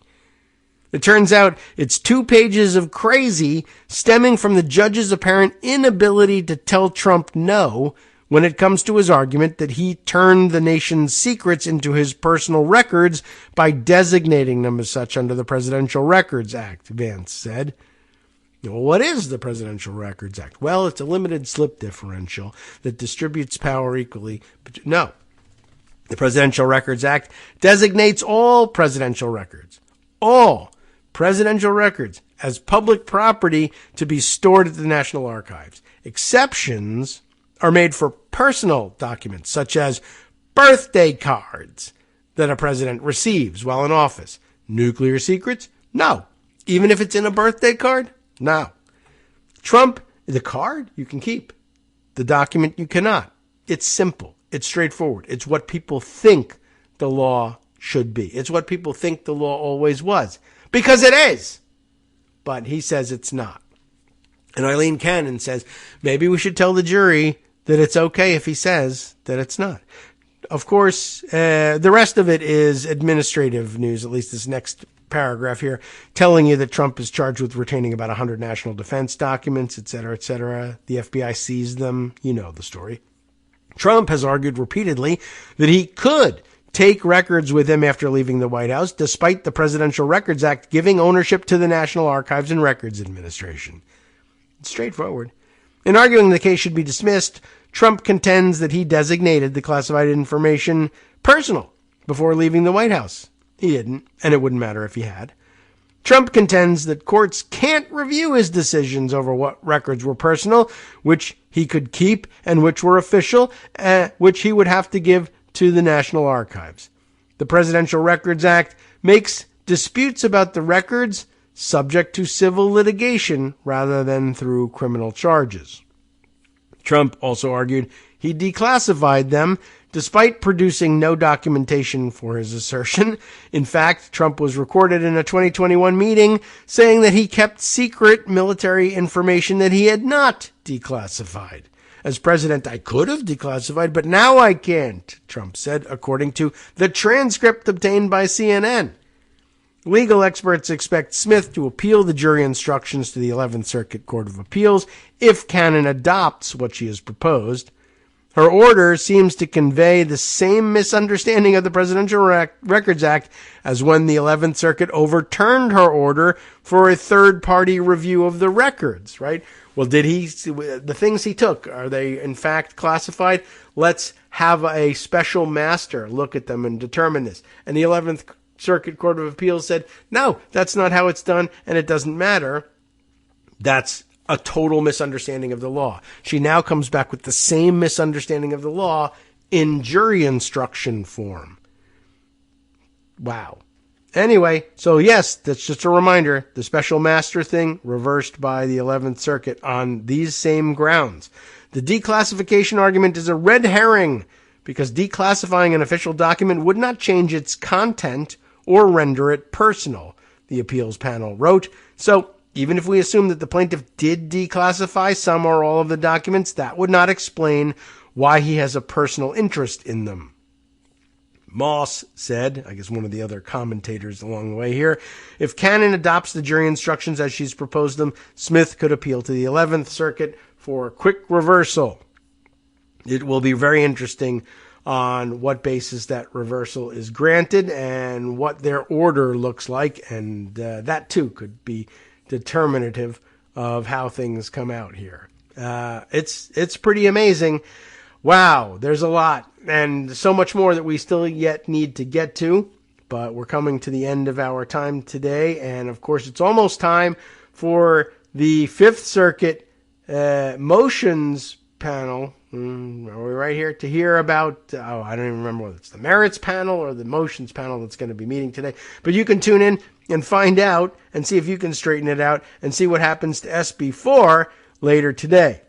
It turns out it's 2 pages of crazy stemming from the judge's apparent inability to tell Trump no when it comes to his argument that he turned the nation's secrets into his personal records by designating them as such under the Presidential Records Act, Vance said. Well, what is the Presidential Records Act? Well, it's a limited slip differential that distributes power equally. No. The Presidential Records Act designates all presidential records, as public property to be stored at the National Archives. Exceptions are made for personal documents, such as birthday cards that a president receives while in office. Nuclear secrets? No. Even if it's in a birthday card? No. Trump, the card you can keep. The document you cannot. It's simple. It's straightforward. It's what people think the law should be. It's what people think the law always was. Because it is. But he says it's not. And Eileen Cannon says, maybe we should tell the jury that it's okay if he says that it's not. Of course, the rest of it is administrative news, at least this next paragraph here, telling you that Trump is charged with retaining about 100 national defense documents, et cetera, et cetera. The FBI seized them. You know the story. Trump has argued repeatedly that he could take records with him after leaving the White House, despite the Presidential Records Act giving ownership to the National Archives and Records Administration. It's straightforward. In arguing the case should be dismissed, Trump contends that he designated the classified information personal before leaving the White House. He didn't, and it wouldn't matter if he had. Trump contends that courts can't review his decisions over what records were personal, which he could keep, and which were official, which he would have to give to the National Archives. The Presidential Records Act makes disputes about the records subject to civil litigation rather than through criminal charges. Trump also argued he declassified them despite producing no documentation for his assertion. In fact, Trump was recorded in a 2021 meeting saying that he kept secret military information that he had not declassified. As president, I could have declassified, but now I can't, Trump said, according to the transcript obtained by CNN. Legal experts expect Smith to appeal the jury instructions to the 11th Circuit Court of Appeals if Cannon adopts what she has proposed. Her order seems to convey the same misunderstanding of the Presidential Records Act as when the 11th Circuit overturned her order for a third-party review of the records, right? Well, the things he took, are they in fact classified? Let's have a special master look at them and determine this. And the 11th Circuit Court of Appeals said, no, that's not how it's done, and it doesn't matter. That's a total misunderstanding of the law. She now comes back with the same misunderstanding of the law in jury instruction form. Wow. Anyway, so yes, that's just a reminder. The special master thing reversed by the 11th Circuit on these same grounds. The declassification argument is a red herring because declassifying an official document would not change its content or render it personal, the appeals panel wrote. So even if we assume that the plaintiff did declassify some or all of the documents, that would not explain why he has a personal interest in them. Moss said, I guess one of the other commentators along the way here, if Cannon adopts the jury instructions as she's proposed them, Smith could appeal to the 11th Circuit for a quick reversal. It will be very interesting on what basis that reversal is granted and what their order looks like, and that too could be determinative of how things come out here. It's pretty amazing. Wow, there's a lot and so much more that we still yet need to get to, but we're coming to the end of our time today, and of course it's almost time for the Fifth Circuit motions panel. Are we right here to hear about, I don't even remember whether it's the merits panel or the motions panel that's going to be meeting today, but you can tune in and find out and see if you can straighten it out and see what happens to SB4 later today.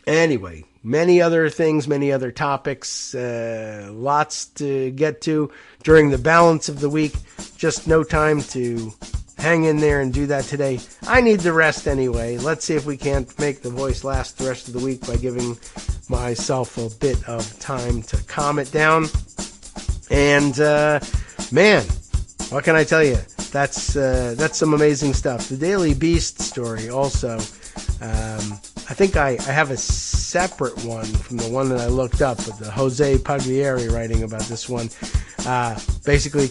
Anyway, many other things, many other topics, lots to get to during the balance of the week. Just no time to hang in there and do that today. I need the rest anyway. Let's see if we can't make the voice last the rest of the week by giving myself a bit of time to calm it down. And, man, what can I tell you? That's some amazing stuff. The Daily Beast story also. I think I have a separate one from the one that I looked up, with the Jose Pagliari writing about this one. Basically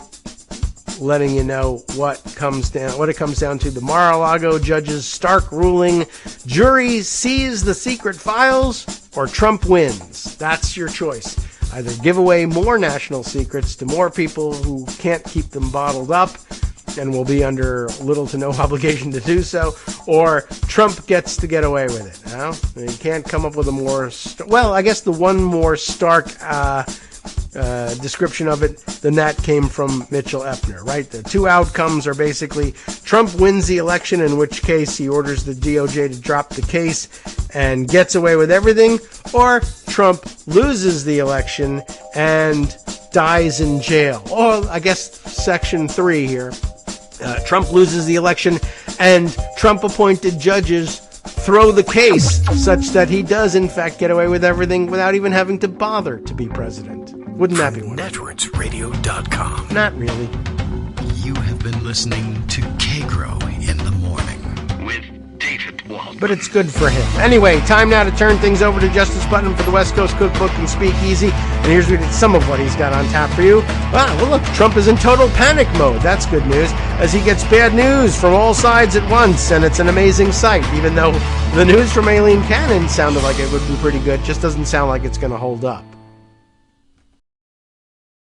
letting you know what it comes down to. The Mar-a-Lago judge's stark ruling: jury sees the secret files or Trump wins. That's your choice. Either give away more national secrets to more people who can't keep them bottled up and will be under little to no obligation to do so, or Trump gets to get away with it. Now, you can't come up with a more... well, I guess the one more stark description of it than that came from Mitchell Epner, right? The two outcomes are basically Trump wins the election, in which case he orders the DOJ to drop the case and gets away with everything, or Trump loses the election and dies in jail. Or, I guess, Section 3 here. Trump loses the election and Trump-appointed judges throw the case such that he does, in fact, get away with everything without even having to bother to be president. Wouldn't that be wonderful? Networksradio.com. Not really. You have been listening to Kagro in the Morning with David Waldman. But it's good for him. Anyway, time now to turn things over to Justice Putnam for the West Coast Cookbook and Speakeasy. And here's some of what he's got on tap for you. Well, look, Trump is in total panic mode. That's good news, as he gets bad news from all sides at once, and it's an amazing sight, even though the news from Aileen Cannon sounded like it would be pretty good. Just doesn't sound like it's going to hold up.